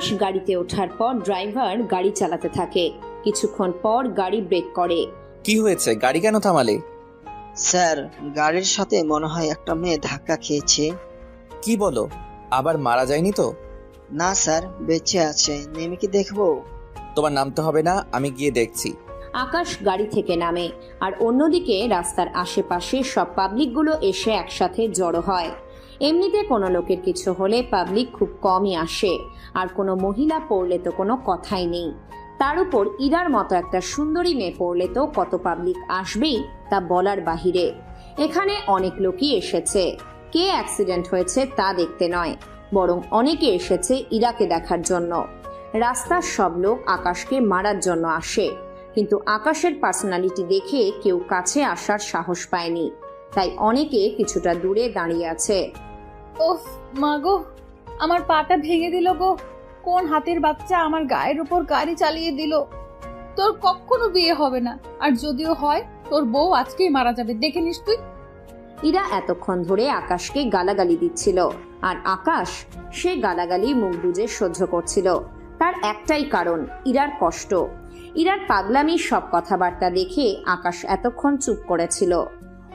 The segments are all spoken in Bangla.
আকাশ গাড়িতে ওঠার পর ড্রাইভার গাড়ি চালাতে থাকে। কিছুক্ষণ পর গাড়ি ব্রেক করে। কি হয়েছে, গাড়ি কেন থামালে? স্যার, গাড়ির সাথে মনে হয় একটা মেয়ে ধাক্কা খেয়েছে। কি বলো, আবার মারা যায়নি তো? না স্যার, বেঁচে আছে। নেমে কি দেখবো? তোমার নামতে হবে না, আমি গিয়ে দেখছি। আকাশ গাড়ি থেকে নামে, আর অন্যদিকে রাস্তার আশেপাশে সব পাবলিকগুলো এসে একসাথে জড়ো হয়। এমনিতে কোনো লোকের কিছু হলে পাবলিক খুব কমই আসে, আর কোনো মহিলা পড়লে তো কোনো কথাই নেই। তার উপর ইরার মতো একটা সুন্দরী মেয়ে পড়লে তো কত পাবলিক আসবেই তা বলার বাহিরে। এখানে অনেক লোকই এসেছে, কে অ্যাক্সিডেন্ট হয়েছে তা দেখতে নয়, বরং অনেকে এসেছে ইরাকে দেখার জন্য। রাস্তার সব লোক আকাশকে মারার জন্য আসে, কিন্তু আকাশের পার্সোনালিটি দেখে কেউ কাছে আসার সাহস পায়নি, তাই অনেকে কিছুটা দূরে দাঁড়িয়ে আছে। ওফ মা গো, আমার পাটা ভেঙে দিল গো। কোন হাতের বাচ্চা আমার গায়ের উপর গাড়ি চালিয়ে দিল। তোর কখনো বিয়ে হবে না, আর যদিও হয় তোর বউ আজকেই মারা যাবে, দেখে নিস তুই। ইরা এতক্ষণ ধরে আকাশকে গালাগালি দিচ্ছিল, আর আকাশ সে গালাগালি মুখ বুজে সহ্য করছিল। তার একটাই কারণ, ইরার কষ্ট। ইরার পাগলামি সব কথাবার্তা দেখে আকাশ এতক্ষণ চুপ করেছিল।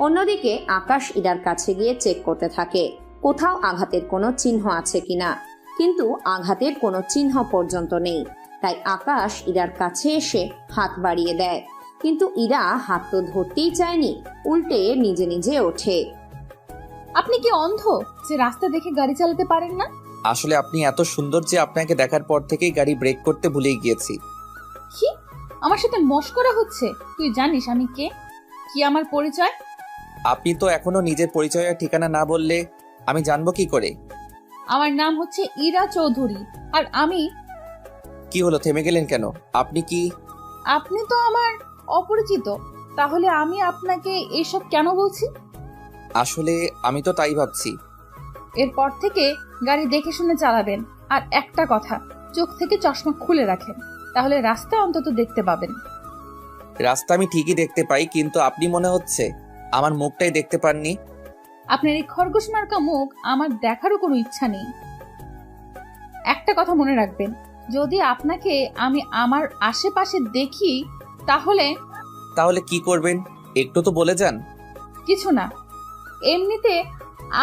অন্যদিকে আকাশ ইরার কাছে গিয়ে চেক করতে থাকে কোথাও আঘাতের কোনো চিহ্ন আছে কিনা, কিন্তু আঘাতের কোনো চিহ্ন পর্যন্ত নেই। তাই আকাশ ইরার কাছে এসে হাত বাড়িয়ে দেয়, কিন্তু ইরা হাত তো ধরতেই চায়নি, উল্টে নিজে নিজে ওঠে। আপনি কি অন্ধ যে রাস্তা দেখে গাড়ি চালাতে পারেন না? আসলে আপনি এত সুন্দর যে আপনাকে দেখার পর থেকেই গাড়ি ব্রেক করতে ভুলেই গিয়েছি। কি আমার সাথে মশকরা হচ্ছে? তুই জানিস আমি কে, কি আমার পরিচয়? আপনি তো এখনো নিজের পরিচয় আর ঠিকানা না বললে আমি জানবো কি করে? আমার নাম হচ্ছে ইরা চৌধুরী, আর আমি। কি হলো, থেমে গেলেন কেন? আপনি কি? আপনি তো আমার অপরিচিত, তাহলে আমি আপনাকে এসব কেন বলছি? আসলে আমি তো তাই ভাবছি। এরপর থেকে গাড়ি দেখে শুনে চালাবেন, আর একটা কথা, চোখ থেকে চশমা খুলে রাখেন, তাহলে রাস্তা অন্তত দেখতে পাবেন। রাস্তা আমি ঠিকই দেখতে পাই, কিন্তু আপনি মনে হচ্ছে আমার মুখটাই দেখতে পাননি। আপনার এই খরগোশ মার্কা মুখ আমার দেখারও কোনো ইচ্ছা নেই। একটা কথা মনে রাখবেন, যদি আপনাকে আমি আমার আশেপাশে দেখি তাহলে। তাহলে কি করবেন একটু তো বলে যান। কিছু না, এমনিতে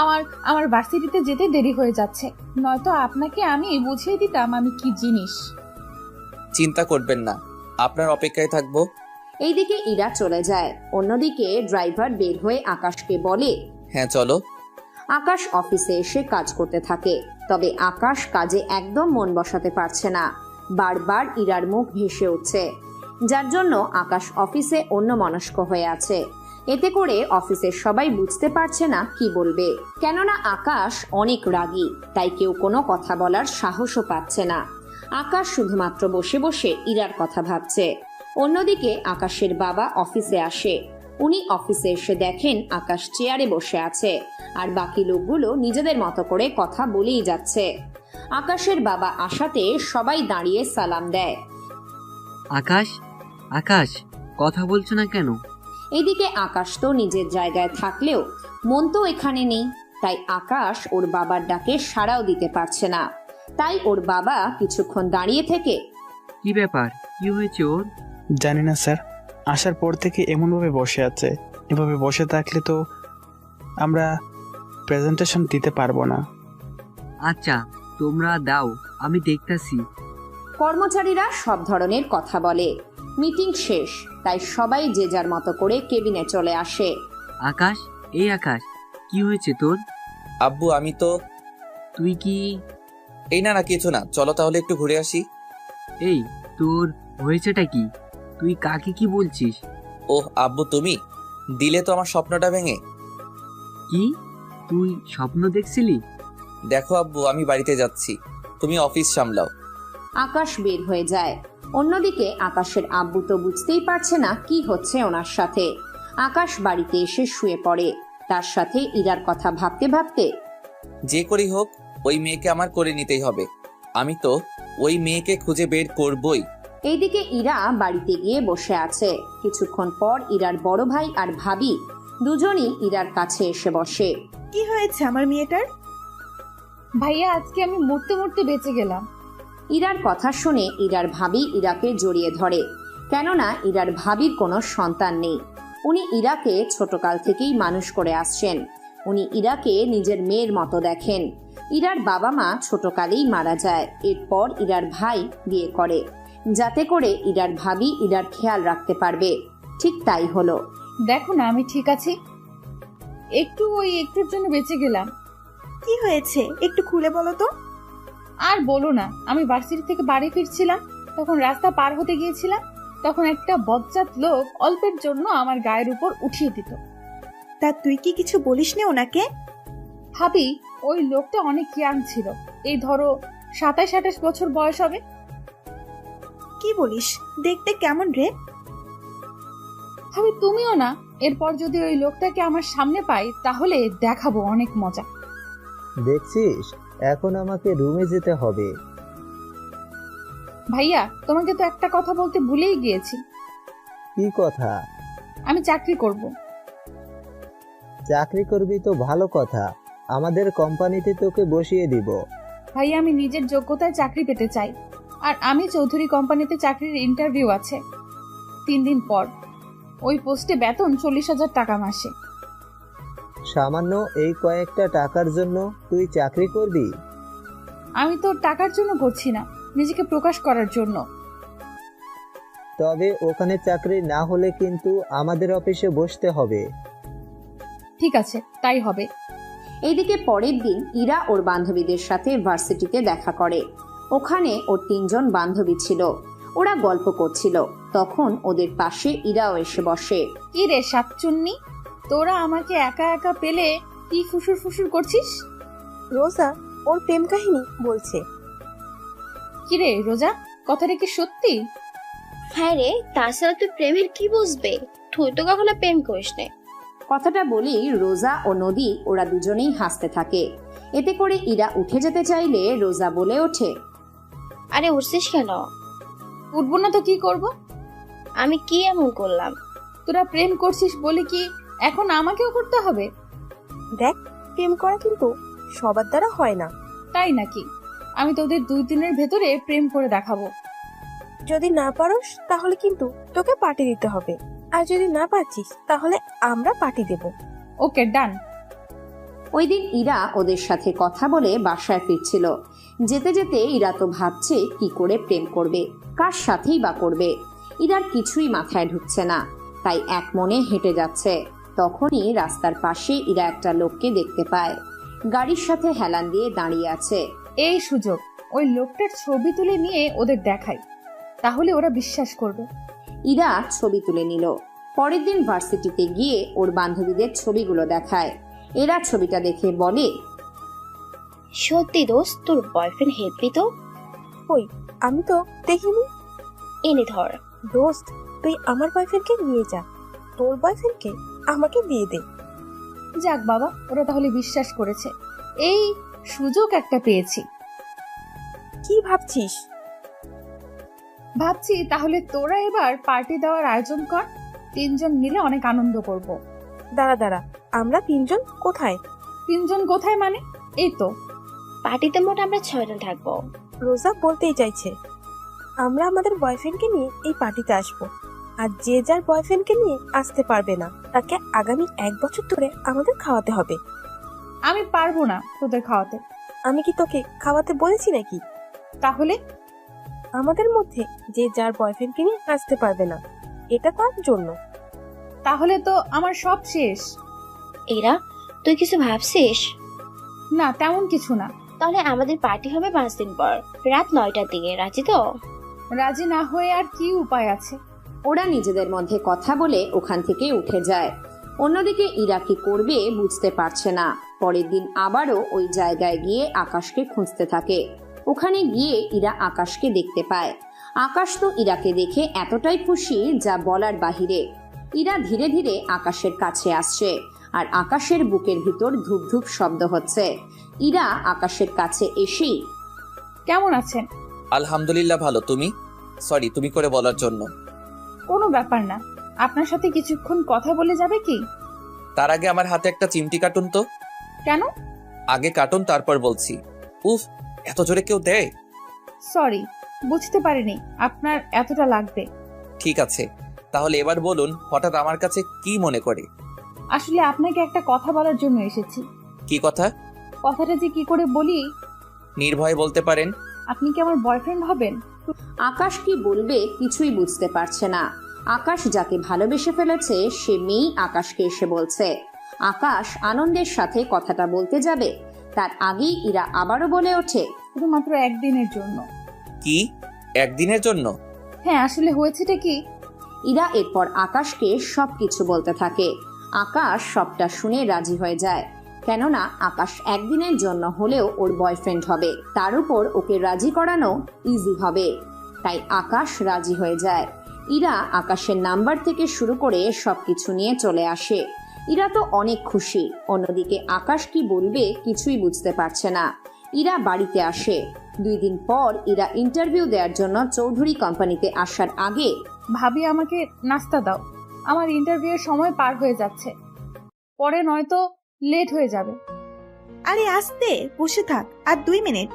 আমার আমার ভার্সিটিতে যেতে দেরি হয়ে যাচ্ছে, নয়তো আপনাকে আমি বুঝিয়ে দিতাম আমি কি জিনিস। চিন্তা করবেন না, আপনার অপেক্ষায় থাকবো। এইদিকে ইরা চলে যায়। অন্যদিকে ড্রাইভার বের হয়ে আকাশকে বলে, হ্যাঁ চলো। আকাশ অফিসে এসে কাজ করতে থাকে, তবে আকাশ কাজে একদম মন বসাতে পারছে না। বারবার ইরার মুখ ভেসে উঠছে, যার জন্য আকাশ অফিসে অন্যমনস্ক হয়ে আছে। এতে করে অফিসের সবাই বুঝতে পারছে না কি বলবে, কেননা আকাশ অনেক রাগী, তাই কেউ কোনো কথা বলার সাহসও পাচ্ছে না। আকাশ শুধুমাত্র বসে বসে ইরার কথা ভাবছে। অন্যদিকে আকাশের বাবা অফিসে আসে। উনি অফিসে এসে দেখেন আকাশ চেয়ারে বসে আছে, আর বাকি লোকগুলো নিজেদের মতো করে কথা বলেই যাচ্ছে। আকাশের বাবা আসাতে সবাই দাঁড়িয়ে সালাম দেয়। আকাশ, আকাশ, কথা বলছো না কেন? এদিকে আকাশ তো নিজের জায়গায় থাকলেও মন তো এখানে নেই, তাই আকাশ ওর বাবার ডাকে সাড়াও দিতে পারছে না। তাই ওর বাবা কিছুক্ষণ দাঁড়িয়ে থেকে, কি ব্যাপার, কি হয়েছে ওর? জানি না স্যার, আসার পর থেকে এমনভাবে বসে আছে। এভাবে বসে থাকলে তো আমরা প্রেজেন্টেশন দিতে পারবো না। আচ্ছা তোমরা দাও, আমি দেখতাছি। কর্মচারীরা সব ধরনের কথা বলে। মিটিং শেষ, তাই সবাই যে যার মতো করে কেবিনে চলে আসে। আকাশ, এই আকাশ, কি হয়েছে তোর? আব্বু আমি তো। তুই কি? এই না না, কিছু না, চলো তাহলে একটু ঘুরে আসি। এই তোর হয়েছেটা কি? তুই কাকে কি বলছিস? ওহ আব্বু, তুমি দিলে তো আমার স্বপ্নটা ভেঙে। কি তুই স্বপ্ন দেখছিলি? দেখো আব্বু, আমি বাড়িতে যাচ্ছি, তুমি অফিস সামলাও। আকাশ বের হয়ে যায়। অন্যদিকে আকাশের আব্বু তো বুঝতেই পারছে না কি হচ্ছে ওনার সাথে। আকাশ বাড়িতে এসে শুয়ে পড়ে, তার সাথে ইরার কথা ভাবতে ভাবতে। যে করি হোক, ওই মেয়েকে আমার করে নিতেই হবে। আমি তো ওই মেয়েকে খুঁজে বের করবই। এইদিকে ইরা বাড়িতে গিয়ে বসে আছে। কিছুক্ষণ পর ইরার বড় ভাই আর ভাবি দুজনই ইরার কাছে এসে বসে। কি হয়েছে আমার মেয়েটার? ভাইয়া, আজকে আমি মরতে মরতে বেঁচে গেলাম। ইরার কথা শুনে ইরার ভাবি ইরাকে জড়িয়ে ধরে, কেননা ইরার ভাবির কোনো সন্তান নেই। উনি ইরাকে ছোটকাল থেকেই মানুষ করে আসছেন। উনি ইরাকে নিজের মেয়ের মতো দেখেন। ইরার বাবা মা ছোটকালেই মারা যায়। এরপর ইরার ভাই বিয়ে করে, যাতে করে ইরার ভাবি ইরার খেয়াল রাখতে পারবে। ঠিক তাই হলো। দেখো না আমি ঠিক আছি, একটুর জন্য বেঁচে গেলাম। কি হয়েছে একটু খুলে বলো তো। আর বলো না, আমি ভার্সিটি থেকে বাড়ি ফিরছিলাম, তখন রাস্তা পার হতে গিয়েছিলাম, তখন একটা বজ্জাত লোক অল্পের জন্য আমার গায়ের উপর উঠিয়ে দিত। তা তুই কি কিছু বলিসনি ওনাকে? ভাবি ওই লোকটা অনেক ইয়াং ছিল, এই ধরো 27-28 বছর বয়স হবে। কি বলিস, দেখতে কেমন রে? ভাবি তুমিও না, এরপর যদি ওই লোকটাকে আমার সামনে পাই তাহলে দেখাবো অনেক মজা। দেখছিস, এখন আমাকে রুমে যেতে হবে। ভাইয়া তোমাকে তো একটা কথা বলতে ভুলেই গিয়েছি, কি কথা? আমি চাকরি করব। চাকরি করবি তো ভালো কথা, আমাদের কোম্পানিতে তোকে বসিয়ে দিব। ভাইয়া আমি নিজের যোগ্যতায় চাকরি পেতে চাই, আর আমি চৌধুরী কোম্পানিতে চাকরির ইন্টারভিউ আছে 3 দিন পর। ওই পোস্টে বেতন 40,000 টাকা মাসে। সামান্য এই কয়েকটা টাকার জন্য তুই চাকরি করবি? আমি তো টাকার জন্য করছি না, নিজেকে প্রকাশ করার জন্য। তবে ওখানে চাকরি না হলে কিন্তু আমাদের অফিসে বসতে হবে। ঠিক আছে, তাই হবে। এইদিকে পরের দিন ইরা ওর বান্ধবীদের সাথে ভার্সিটিতে দেখা করে। ওখানে ওর 3 জন বান্ধবী ছিল। ওরা গল্প করছিল, তখন ওদের পাশে ইরাও এসে বসে। কি রে সাতচুন্নি, তোরা আমাকে একা একা পেলে কি ফুসুর ফুসুর করছিস? রোজা ওর প্রেম কাহিনী বলছে। কি রে রোজা, কথাটা কি সত্যি? হ্যাঁ রে, তাছাড়া তুই প্রেমের কি বুঝবে? তুই তো কখনো প্রেম করিস না। কথাটা বলি রোজা ও নদী ওরা দুজনেই হাসতে থাকে। এতে করে ইরা উঠে যেতে চাইলে রোজা বলে ওঠে, আরে উঠছিস কেন? উঠবো না তো কি করব? আমি কি এমন করলাম? তোরা প্রেম করছিস বলে কি এখন আমাকেও করতে হবে? দেখ, প্রেম করা কিন্তু সবার দ্বারা হয় না। তাই নাকি? আমি তোদের 2 দিনের ভেতরে প্রেম করে দেখাবো। যদি না পারোস তাহলে কিন্তু তোকে পার্টি দিতে হবে, আর যদি না পারছিস তাহলে আমরা পার্টি দেব। ওকে, ডান। ওই দিন ইরা ওদের সাথে কথা বলে বাসায় ফিরছিল। যেতে যেতে ইরা তো ভাবছে কি করে প্রেম করবে, কার সাথেই বা করবে। ইরার কিছুই মাথায় ঢুকছে না, তাই এক মনে হেঁটে যাচ্ছে। তখনই রাস্তার পাশে ইরা একটা লোককে দেখতে পায়, গাড়ির সাথে হেলান দিয়ে দাঁড়িয়ে আছে। এই সুযোগ, ওই লোকটার ছবি তুলে নিয়ে ওদের দেখাই, তাহলে ওরা বিশ্বাস করবে। ইরা ছবি তুলে নিল। পরের দিন ভার্সিটিতে গিয়ে ওর বান্ধবীদের ছবিগুলো দেখায়। এরা ছবিটা দেখে বলে, সত্যি দোস্ত, তোর বয়ফ্রেন্ড হেপি তো? ওই আমি তো দেখিনি। এনে ধর। দোস্ত, তুই আমার বয়ফ্রেন্ডকে নিয়ে যা, তোর বয়ফ্রেন্ডকে আমাকে দিয়ে দে। যাক বাবা, ওরা তাহলে বিশ্বাস করেছে। এই সুযোগ একটা পেয়েছি। কি ভাবছিস? ভাবছি তাহলে তোরা এবার পার্টি দেওয়ার আয়োজন কর, 3 জন মিলে অনেক আনন্দ করব। দাঁড়া দাঁড়া, আমরা 3 জন কোথায়? 3 জন কোথায় মানে? এই তো পার্টিতে মোট আমরা 6 জন থাকবো। রোজা বলতেই চাইছে আমরা আমাদের বয়ফ্রেন্ডকে নিয়ে এই পার্টিতে আসবো, আর যে যার বয়ফ্রেন্ডকে নিয়ে আসতে পারবে না তাকে আগামী 1 বছর ধরে আমাদের খাওয়াতে হবে। আমি পারবো না তোদের খাওয়াতে। আমি কি তোকে খাওয়াতে বলেছি নাকি? তাহলে আমাদের মধ্যে যে যার বয়ফ্রেন্ডকে নিয়ে আসতে পারবে না, এটা তার জন্য। তাহলে তো আমার সব শেষ। এরা, তুই কিছু ভাবছিস? না, তেমন কিছু না। তাহলে আমাদের পার্টি হবে 5 দিন পর, রাত 9টার দিকে। রাজি তো? রাজি না হয়ে আর কি উপায় আছে? ওরা নিজেদের মধ্যে কথা বলে ওখান থেকে উঠে যায়। অন্যদিকে ইরা কি করবে বুঝতে পারছে না। পরের দিন আবারও ওই জায়গায় গিয়ে আকাশকে খুঁজতে থাকে। ওখানে গিয়ে ইরা আকাশকে দেখতে পায়। আকাশ তো ইরাকে দেখে এতটাই খুশি যা বলার বাহিরে। ইরা ধীরে ধীরে আকাশের কাছে আসছে, আর আকাশের বুকের ভিতর ধূপ ধূপ শব্দ হচ্ছে। ইরা আকাশের কাছে এসেই, কেমন আছেন? আলহামদুলিল্লাহ ভালো, তুমি? সরি তুমি করে বলার জন্য। কোনো ব্যাপার না, আপনার সাথে কিছুক্ষণ কথা বলে যাবে কি? তার আগে আমার হাতে একটা চিমটি কাটুন তো। কেন? আগে কাটুন তারপর বলছি। উফ, এত জোরে কেউ দেয়? সরি, বুঝতে পারিনি আপনার এতটা লাগবে। ঠিক আছে, তাহলে এবার বলুন হঠাৎ আমার কাছে কি মনে করে? আসলে আপনাকে একটা কথা বলার জন্য এসেছি। কি কথা? কথাটা যে কি করে বলি। নির্ভয়ে বলতে পারেন। আপনি কি আমার বয়ফ্রেন্ড হবেন? আকাশ কি বলবে কিছুই বুঝতে পারছে না। আকাশ যাকে ভালোবেসে ফেলেছে সে মেয়েই আকাশকে এসে বলছে। আকাশ আনন্দের সাথে কথাটা বলতে যাবে, তার আগেই ইরা আবারও বলে ওঠে, শুধুমাত্র একদিনের জন্য। কি একদিনের জন্য? হ্যাঁ, আসলে হয়েছেটা কি, ইরা এরপর আকাশকে সবকিছু বলতে থাকে। আকাশ সবটা শুনে রাজি হয়ে যায়, কেননা আকাশ একদিনের জন্য হলেও ওর বয়ফ্রেন্ড হবে, তার উপর ওকে রাজি করানো ইজি হবে। তাই আকাশ রাজি হয়ে যায়। ইরা আকাশের নাম্বার থেকে শুরু করে সবকিছু নিয়ে চলে আসে। ইরা তো অনেক খুশি, অন্যদিকে আকাশ কি বলবে কিছুই বুঝতে পারছে না। ইরা বাড়িতে আসে। 2 দিন পর ইরা ইন্টারভিউ দেওয়ার জন্য চৌধুরী কোম্পানিতে আসার আগে, ভাবি আমাকে নাস্তা দাও, আমার ইন্টারভিউয়ের সময় পার হয়ে যাচ্ছে, পরে নয়তো লেট হয়ে যাবে। আরে আস্তে, বসে থাক, আর 2 মিনিট।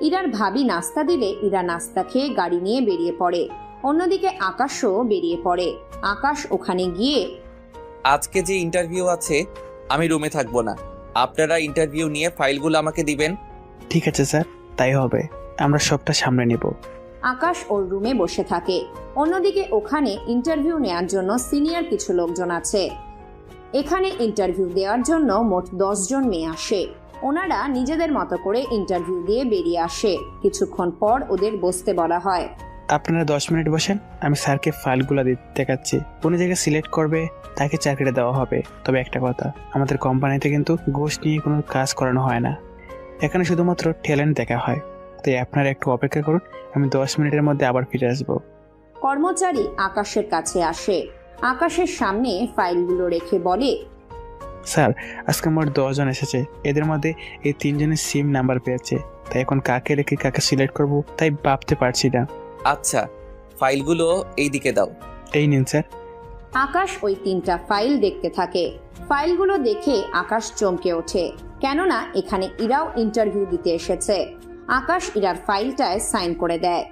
ইরার ভাবি নাস্তা দিলে ইরা নাস্তা খেয়ে গাড়ি নিয়ে বেরিয়ে পড়ে। অন্যদিকে আকাশও বেরিয়ে পড়ে। আকাশ ওখানে গিয়ে, আজকে যে ইন্টারভিউ আছে আমি রুমে থাকবো না, আপনারা ইন্টারভিউ নিয়ে ফাইলগুলো আমাকে দিবেন। ঠিক আছে স্যার, তাই হবে, আমরা সবটা সামনে নেব। আকাশ ওর রুমে বসে থাকে। অন্যদিকে ওখানে ইন্টারভিউ নেওয়ার জন্য সিনিয়র কিছু লোকজন আছে। এখানে ইন্টারভিউ দেওয়ার জন্য মোট 10 জন মেয়ে আসে। ওনারা নিজেদের মতো করে ইন্টারভিউ দিয়ে বেরিয়ে আসে। কিছুক্ষণ পর ওদের বসতে বলা হয়। আপনারা 10 মিনিট বসেন, আমি স্যারকে ফাইলগুলো দেখাচ্ছি। কোন জায়গায় সিলেক্ট করবে তাকে চাকরিটা দেওয়া হবে। তবে একটা কথা, আমাদের কোম্পানিতে কিন্তু ঘুষ নিয়ে কোনো কাজ করানো হয় না, এখানে শুধুমাত্র ট্যালেন্ট দেখা হয়। তাই আপনারা একটু অপেক্ষা করুন, আমি 10 মিনিটের মধ্যে আবার ফিরে আসবো। কর্মচারী আকাশের কাছে আসে। আকাশের সামনে ফাইলগুলো রেখে বলে, স্যার, আজকে মোট 10 জন এসেছে, এদের মধ্যে এই 3 জনের সিম নাম্বার পেয়েছে, তাই এখন কাকে রেখে কাকে সিলেক্ট করব তাই ভাবতে পারছি না। আচ্ছা, ফাইলগুলো এই দিকে দাও। এই নিন স্যার। আকাশ ওই 3টা ফাইল দেখতে থাকে। ফাইলগুলো দেখে আকাশ চমকে ওঠে, কেননা এখানে ইরাও ইন্টারভিউ দিতে এসেছে। আকাশ ইরার ফাইলটায় সাইন করে দেয়।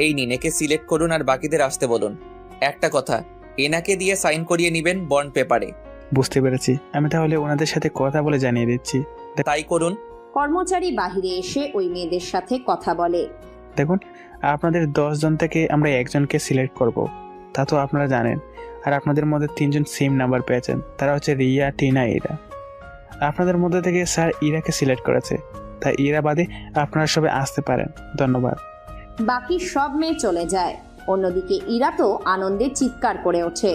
এই নিন, একে সিলেক্ট করুন আর বাকিদের আসতে বলুন। একটা কথা, এনাকে দিয়ে সাইন করিয়ে নেবেন বন্ড পেপারে। বুঝতে পেরেছি, আমি তাহলে ওনাদের সাথে কথা বলে জানিয়ে দিচ্ছি। তাই করুন। কর্মচারী বাহিরে এসে ওই মেয়েদের সাথে কথা বলে। দেখুন, আপনাদের 10 জন থেকে আমরা একজনকে সিলেক্ট করব, তা তো আপনারা জানেন। আর আপনাদের মধ্যে 3 জন সেম নাম্বার পেয়েছেন, তারা হচ্ছে রিয়া, টিনা, ইরা। আপনাদের মধ্যে থেকে স্যার ইরাকে সিলেক্ট করেছে, তাই ইরা বাদে আপনারা সবাই আসতে পারেন। ধন্যবাদ। বাকি সব মেয়ে চলে যায়। অন্যদিকে ইরা তো আনন্দে চিৎকার করে ওঠে।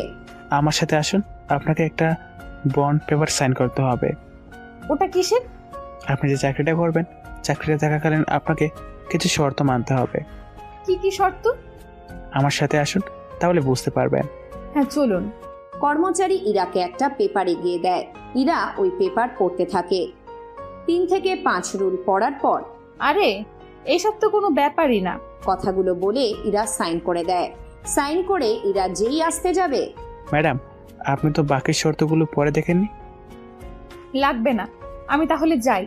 আমার সাথে আসুন, আপনাকে একটা বন্ড পেপার সাইন করতে হবে। ওটা কিসের? আপনি যে চাকরিটা করবেন, চাকরিটা থাকাকালীন আপনাকে কিছু শর্ত মানতে হবে। কি কি শর্ত? আমার সাথে আসুন, তাহলে বুঝতে পারবেন। হ্যাঁ, চলুন। কর্মচারী ইরাকে একটা পেপার এগিয়ে দেয়। ইরা ওই পেপার পড়তে থাকে। 3 থেকে 5 রুল পড়ার পর, আরে এইসব তো কোনো ব্যাপারই না, কথাগুলো বলে ইরা সাইন করে দেয়। সাইন করে ইরা যেই আসতে যাবে, ম্যাডাম, আপনি তো বাকি শর্তগুলো পরে দেখেননি। লাগবে না, আমি তাহলে যাই।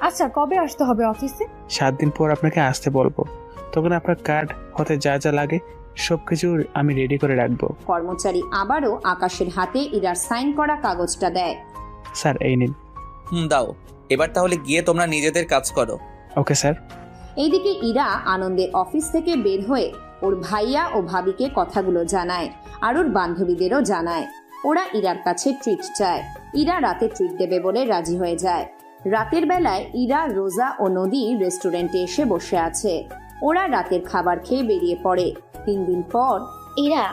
আচ্ছা, কবে আসতে হবে অফিসে? 7 দিন পর আপনাকে আসতে বলবো, তখন আপনার কার্ড হতে যা যা লাগে সবকিছু আমি রেডি করে রাখবো। কর্মচারী আবারও আকাশের হাতে ইরার সাইন করা কাগজটা দেয়। স্যার, এই নিন। দাও, এবার তাহলে গিয়ে তোমরা নিজেদের কাজ করো। Okay sir. এইদিকে ইরা আনন্দের অফিস থেকে বের হয়ে ওর ভাইয়া ও ভাবিকে কথাগুলো জানায়, আর ওর বান্ধবীদেরও জানায়। ওরা ইরার কাছে ট্রিট চায়। ইরা রাতে ট্রিট দেবে বলে রাজি হয়ে যায়। রাতের বেলায় ইরা, রোজা ও নদী রেস্টুরেন্টে এসে বসে আছে। ওরা রাতের খাবার খেয়ে বেরিয়ে পড়ে। 3 দিন পর, ইরা,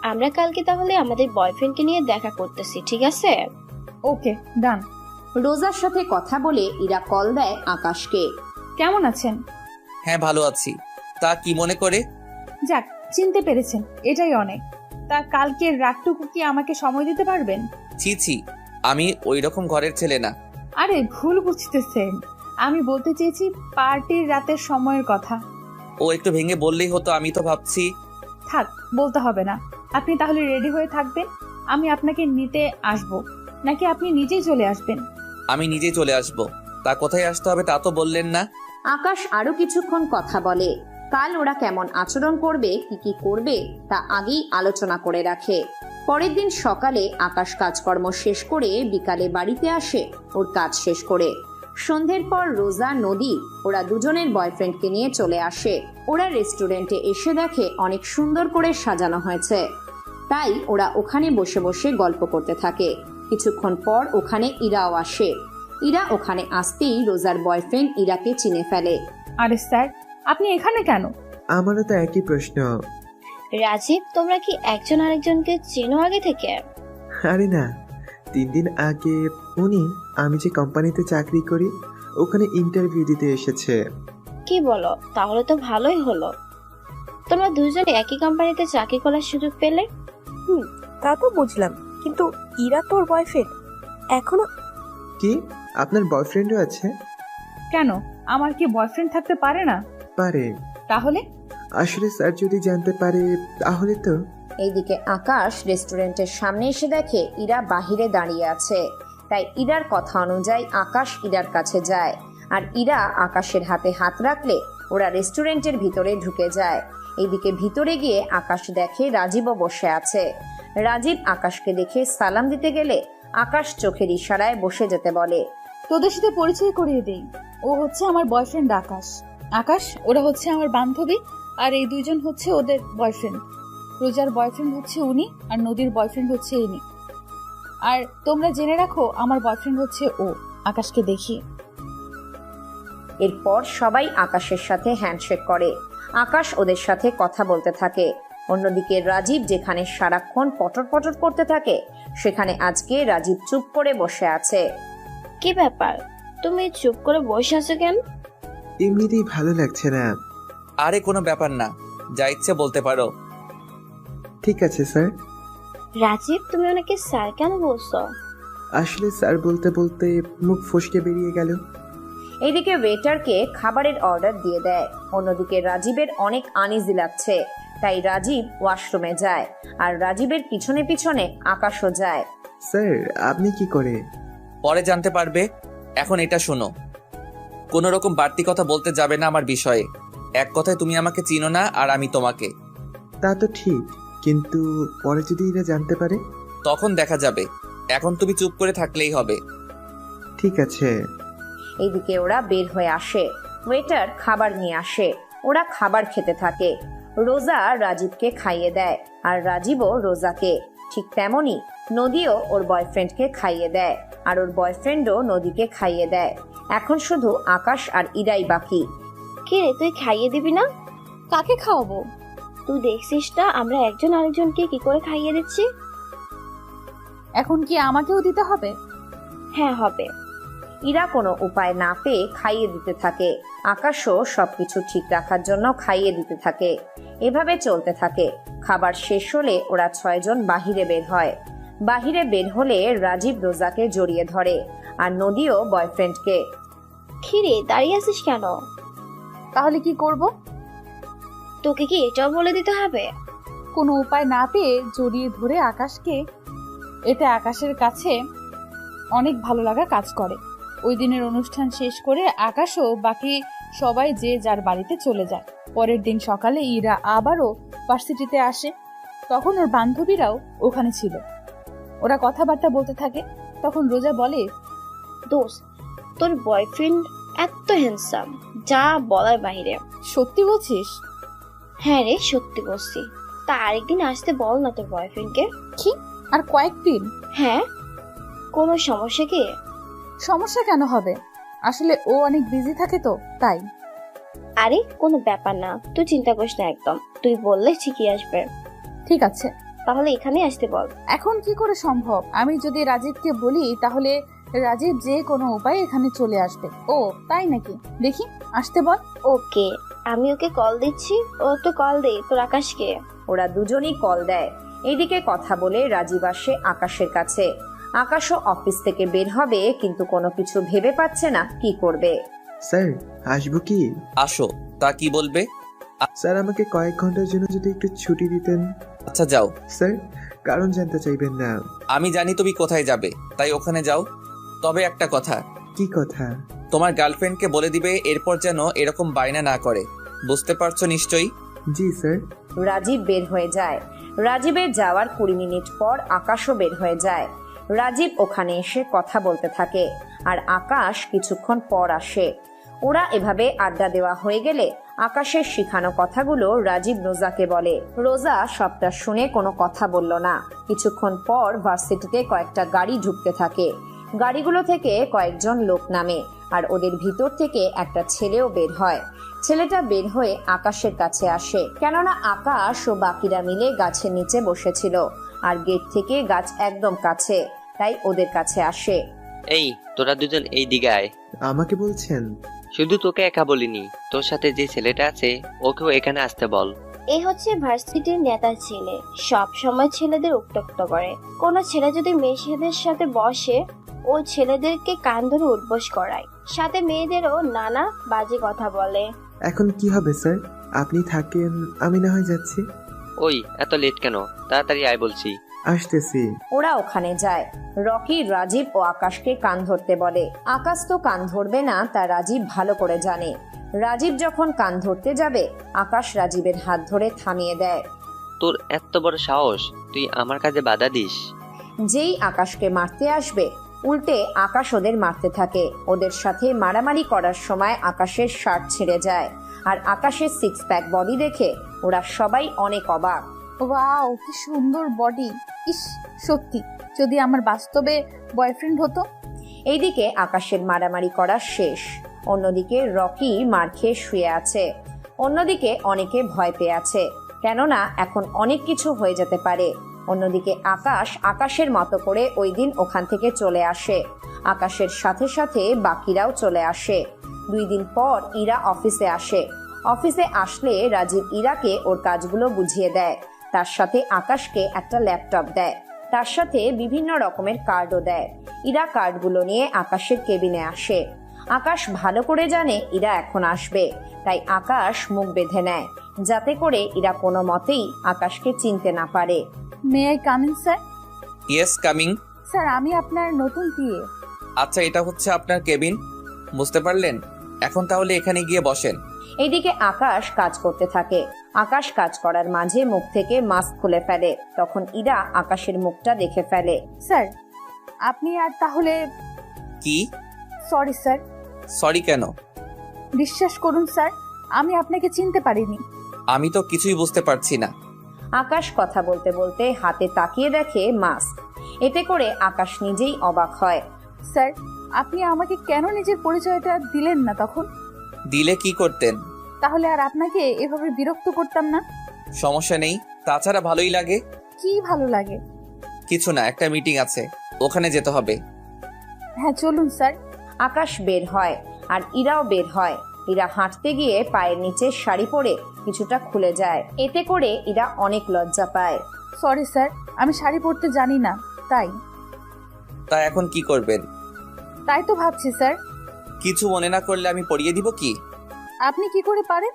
আমরা কালকে তাহলে আমাদের বয়ফ্রেন্ডকে নিয়ে দেখা করতেছি, ঠিক আছে? ওকে, ডান। রোজার সাথে কথা বলে ইরা কল দেয় আকাশকে। কেমন আছেন? হ্যাঁ, ভালো আছি। তা কি মনে করে? যাক, চিনতে পেরেছেন, এটাই অনেক। তা কালকের রাতটুকু কি আমাকে সময় দিতে পারবেন? ছি ছি, আমি ওই রকম ঘরের ছেলে না। আরে ভুল বুঝতেছেন, আমি বলতে চেয়েছি পার্টির রাতের সময়ের কথা। ও একটু ভেঙে বললেই হতো, আমি তো ভাবছি। থাক, বলতে হবে না। আপনি তাহলে রেডি হয়ে থাকবেন, আমি আপনাকে নিতে আসব, নাকি আপনি নিজেই চলে আসবেন? আমি নিজেই চলে আসব। তা কোথায় আসতে হবে তা তো বললেন না। আকাশ আরো কিছুক্ষণ কথা বলে। কাল ওরা কেমন আচরণ করবে, কি করবে তা আগেই আলোচনা করে রাখে। পরের দিন সকালে আকাশ কাজকর্ম শেষ করে বিকালে বাড়িতে আসে ওর কাজ শেষ করে। সন্ধ্যের পর রোজা, নদী ওরা দুজনের বয়ফ্রেন্ডকে নিয়ে চলে আসে। ওরা রেস্টুরেন্টে এসে দেখে অনেক সুন্দর করে সাজানো হয়েছে, তাই ওরা ওখানে বসে বসে গল্প করতে থাকে। কিছুক্ষণ পর ওখানে ইরাও আসে। ইরা ওখানে আসতেই রোজার বয়ফ্রেন্ড ইরাকে চিনে ফেলে। আরে স্যার, আপনি এখানে কেন? আমারও তো একই প্রশ্ন। রাজীব, তোমরা কি একজন আরেকজনকে চেনো আগে থেকে? আরে না, 3 দিন আগে উনি আমি যে কোম্পানিতে চাকরি করি ওখানে ইন্টারভিউ দিতে এসেছে। কি বলো? তাহলে তো ভালোই হলো, তোমরা দুজনে একই কোম্পানিতে চাকরি করার সুযোগ পেলে। তা তো বুঝলাম, কিন্তু ইরা তোর বয়ফ্রেন্ড এখনো? কি, আপনার বয়ফ্রেন্ডও আছে? কেন, আমার কি বয়ফ্রেন্ড থাকতে পারে না? পারে। তাহলে? আসলে স্যার যদি জানতে পারে তাহলে তো। এইদিকে আকাশ রেস্টুরেন্টের সামনে এসে দেখে ইরা বাহিরে দাঁড়িয়ে আছে, তাই ইরার কথা অনুযায়ী আকাশ ইরার কাছে যায়। আর ইরা আকাশের হাতে হাত রাখলে ওরা রেস্টুরেন্টের ভিতরে ঢুকে যায়। এইদিকে ভিতরে গিয়ে আকাশ দেখে রাজীবও বসে আছে। রাজীব আকাশকে দেখে সালাম দিতে গেলে আকাশ চোখের ইশারায় বসে যেতে বলে। তোদের সাথে পরিচয় করিয়ে দেই, ও হচ্ছে আমার বয়ফ্রেন্ড আকাশ। আকাশ, ওরা হচ্ছে আমার বান্ধবী, আর এই দুইজন হচ্ছে ওদের বয়ফ্রেন্ড। রোজার বয়ফ্রেন্ড হচ্ছে উনি, আর নদীর বয়ফ্রেন্ড হচ্ছে ইনি। আর তোমরা জেনে রাখো, আমার বয়ফ্রেন্ড হচ্ছে ও। আকাশকে দেখি। এরপর সবাই আকাশের সাথে হ্যান্ডশেক করে। আকাশ ওদের সাথে কথা বলতে থাকে। অন্যদিকে রাজীব যেখানে সারাক্ষণ পটর পটর করতে থাকে, সেখানে আজকে রাজীব চুপ করে বসে আছে। কি ব্যাপার, তুমি চুপ করে বসে আছো কেন? এমনিতেই ভালো লাগছে না। আরে কোনো ব্যাপার না, যা ইচ্ছে বলতে পারো। ঠিক আছে স্যার। রাজীব, তুমি ওনাকে স্যার কেন বলছো? আসলে স্যার বলতে বলতে মুখ ফসকে বেরিয়ে গেল। এইদিকে ওয়েটারকে খাবারের অর্ডার দিয়ে দেয়। অন্যদিকে রাজীবের অনেক আনইজি লাগছে, তাই রাজীব ওয়াশরুমে যায়। আর রাজীবের পিছনে পিছনে আকাশও যায়। স্যার আপনি কি করে? পরে জানতে পারবে, এখন এটা শোনো। কোনো রকম বাড়তি কথা বলতে যাবে না আমার বিষয়ে। এক কথায় তুমি আমাকে চিনো না আর আমি তোমাকে। তা তো ঠিক, কিন্তু পরে যদি এরা জানতে পারে? তখন দেখা যাবে, এখন তুমি চুপ করে থাকলেই হবে। ঠিক আছে। এইদিকে ওরা বের হয়ে আসে। ওয়েটার খাবার নিয়ে আসে। ওরা খাবার খেতে থাকে। রোজা রাজীবকে খাইয়ে দেয়, আর রাজীবও রোজাকে। ঠিক তেমনই নদীও ওর বয়ফ্রেন্ডকে খাইয়ে দেয়, আর ওর বয়ফ্রেন্ডও নদীকে খাইয়ে দেয়। এখন শুধু আকাশ আর ইরাই বাকি। কে রে, তুই খাইয়ে দিবি না? কাকে খাওয়াবো? তুই দেখছিস না আমরা একজন আরেকজনকে কি করে খাইয়ে দিচ্ছি। এখন কি আমাকেও দিতে হবে? হ্যাঁ, হবে। ইরা কোনো উপায় না পেয়ে খাইয়ে দিতে থাকে। আকাশও সবকিছু ঠিক রাখার জন্য খাইয়ে দিতে থাকে। এভাবে চলতে থাকে। খাবার শেষ হলে ওরা 6 জন বাহিরে বের হয়। বাহিরে বের হলে রাজীব রোজাকে জড়িয়ে ধরে, আর নদীও বয়ফ্রেন্ডকে। খিরে, দাঁড়িয়ে আছিস কেন? তাহলে কি করব? তোকে কি এটাও বলে দিতে হবে? কোনো উপায় না পেয়ে জড়িয়ে ধরে আকাশকে। এতে আকাশের কাছে অনেক ভালো লাগা কাজ করে। ওই দিনের অনুষ্ঠান শেষ করে আকাশও বাকি সবাই যে যার বাড়িতে চলে যায়। পরের দিন সকালে ইরা আবারও ভার্সিটিতে আসে। তখন ওর বান্ধবীরাও ওখানে ছিল। ওরা কথাবার্তা বলতে থাকে। তখন রোজা বলে, দোস্ত, তোর বয়ফ্রেন্ড এত হ্যান্ডসাম, যা বলার বাইরে। সত্যি বলছিস? হ্যাঁ রে, সত্যি বলছি। তা আরেকদিন আসতে বল না তোর বয়ফ্রেন্ডকে। কি, আর কয়েকদিন? হ্যাঁ। কোনো সমস্যা কি? সমস্যা কেন হবে? আসলে ও অনেক বিজি থাকে তো, তাই। আরে কোনো ব্যাপার না, তুই চিন্তা করিস না একদম। তুই বললে ঠিকই আসবে। ঠিক আছে, তাহলে এখানে আসতে বল। এখন কি করে সম্ভব? আমি যদি রাজীবকে বলি তাহলে রাজীব যে কোনো উপায়ে এখানে চলে আসবে। ও তাই নাকি? দেখি, আসতে বল। ওকে, আমি ওকে কল দিচ্ছি। ও তো কল দে তোর আকাশকে। ওরা দুজনই কল দেয়। এইদিকে কথা বলে রাজীব আসে আকাশের কাছে। আকাশও অফিস থেকে বের হবে, কিন্তু কোনো কিছু ভেবে পাচ্ছে না কি করবে। স্যার আসবো কি? আসো। তা কি বলবে? স্যার আমাকে কয়েক ঘন্টার জন্য যদি একটু ছুটি দিতেন। আচ্ছা যাও। স্যার কারণ জানতে চাইবেন না? আমি জানি তুমি কোথায় যাবে, তাই ওখানে যাও। তবে একটা কথা। কি কথা? তোমার গার্লফ্রেন্ডকে বলে দিবে এরপর যেন এরকম বায়না না করে। বুঝতে পারছো নিশ্চয়ই? জি স্যার। রাজীব বের হয়ে যায়। রাজীবের যাওয়ার 20 মিনিট পর আকাশও বের হয়ে যায়। রাজীব ওখানে এসে কথা বলতে থাকে আর আকাশ কিছুক্ষণ পর আসে। ওরা এভাবে আড্ডা দেওয়া হয়ে গেলে আকাশের শিখানো কথাগুলো রাজীব রোজাকে বলে। রোজা সবটা শুনে কোনো কথা বলল না। কিছুক্ষণ পর ভার্সিটিতে কয়েকটা গাড়ি ঢুকতে থাকে। গাড়িগুলো থেকে কয়েকজন লোক নামে আর ওদের ভিতর থেকে একটা ছেলেও বের হয়। ছেলেটা বের হয়ে আকাশের কাছে আসে, কেননা আকাশ ও বাকিরা মিলে গাছের নিচে বসেছিল আর গেট থেকে গাছ একদম কাছে, তাই ওদের কাছে আসে। এই তোরা দুজন এই দিকে আয়। আমাকে বলছেন? শুধু তোকে একা বলিনি, তোর সাথে যে ছেলেটা আছে ওকেও এখানে আসতে বল। এই হচ্ছে ভার্সিটির নেতার ছেলে, সব সময় ছেলেদের উত্ত্যক্ত করে। কোনো ছেলে যদি মেয়েদের সাথে বসে ও ছেলেদেরকে কান ধরে উঠবোস করায়, সাথে মেয়েদেরও নানা বাজে কথা বলে। এখন কি হবে স্যার? আপনি থাকেন, আমি না হয় যাচ্ছি। ওই এত লেট কেন? তাড়াতাড়ি আয় বলছি। আসতেছি। ওরা ওখানে যায়। রকি রাজীব ও আকাশকে কান ধরতে বলে। আকাশ তো কান ধরবে না তা রাজীব ভালো করে জানে। রাজীব যখন কান ধরতে যাবে আকাশ রাজীবের হাত ধরে থামিয়ে দেয়। তোর এত বড় সাহস, তুই আমার কাজে বাধা দিস? যেই আকাশকে মারতে আসবে উল্টে আকাশ ওদের মারতে থাকে। ওদের সাথে মারামারি করার সময় আকাশের শার্ট ছিঁড়ে যায় আর আকাশের 6 প্যাক বডি দেখে ওরা সবাই অনেক অবাক। ওয়াও, কি সুন্দর বডি! ইস, সত্যি যদি আমার বাস্তবে বয়ফ্রেন্ড হতো। এইদিকে আকাশের মারামারি করা শেষ। অন্যদিকে রকি মার খেয়ে শুয়ে আছে। অন্যদিকে অনেকে ভয় পেয়ে আছে, কেননা এখন অনেক কিছু হয়ে যেতে পারে। অন্যদিকে আকাশের মতো করে ওই দিন ওখান থেকে চলে আসে। আকাশের সাথে সাথে বাকিরাও চলে আসে। 2 দিন পর ইরা অফিসে আসে। অফিসে আসলে রাজীব ইরাকে ওর কাজগুলো বুঝিয়ে দেয়। তার সাথে আকাশকে একটা ল্যাপটপ দেয়, তার সাথে বিভিন্ন রকমের কার্ডও দেয়। ইরা কার্ডগুলো নিয়ে আকাশের কেবিনে আসে। আকাশ ভালো করে জানে ইরা এখন আসবে, তাই আকাশ মুখ বেঁধে নেয় যাতে করে ইরা কোনো মতেই আকাশকে চিনতে না পারে। May I come in sir? Yes, coming. Sir, আমি আপনার নতুন পিএ। আচ্ছা, এটা হচ্ছে আপনার কেবিন, বুঝতে পারলেন? এখন তাহলে এখানে গিয়ে বসেন। এইদিকে আকাশ কাজ করতে থাকে। আকাশ কাজ করার মাঝে মুখ থেকে মাস্ক খুলে ফেলে। তখন ইরা আকাশের মুখটা দেখে ফেলে। স্যার, আপনি আর তাহলে? কি? Sorry sir. সরি কেন? বিশ্বাস করুন স্যার, আমি আপনাকে চিনতে পারিনি। আমি তো কিছুই বুঝতে পারছি না। আকাশ কথা বলতে বলতে হাতে তাকিয়ে দেখে মাস্ক। এতে করে আকাশ নিজেই অবাক হয়। স্যার, আপনি আমাকে কেন নিজের পরিচয়টা দিলেন না তখন? দিলে কি করতেন? তাহলে আর আপনাকে এভাবে বিরক্ত করতাম না। সমস্যা নেই, তাছাড়া ভালোই লাগে। কি ভালো লাগে? কিছু না, একটা মিটিং আছে, ওখানে যেতে হবে। হ্যাঁ, চলুন স্যার। আকাশ বের হয় আর ইরাও বের হয়। ইরা হাঁটতে গিয়ে পায়ের নিচে শাড়ি পরে কিছুটা খুলে যায়। এতে করে ইরা অনেক লজ্জা পায়। সরি স্যার, আমি শাড়ি পরতে জানি না, তাই। তা এখন কি করবেন? তাই তো ভাবছি স্যার। কিছু মনে না করলে আমি পরিয়ে দিব কি? আপনি কি করে পারেন?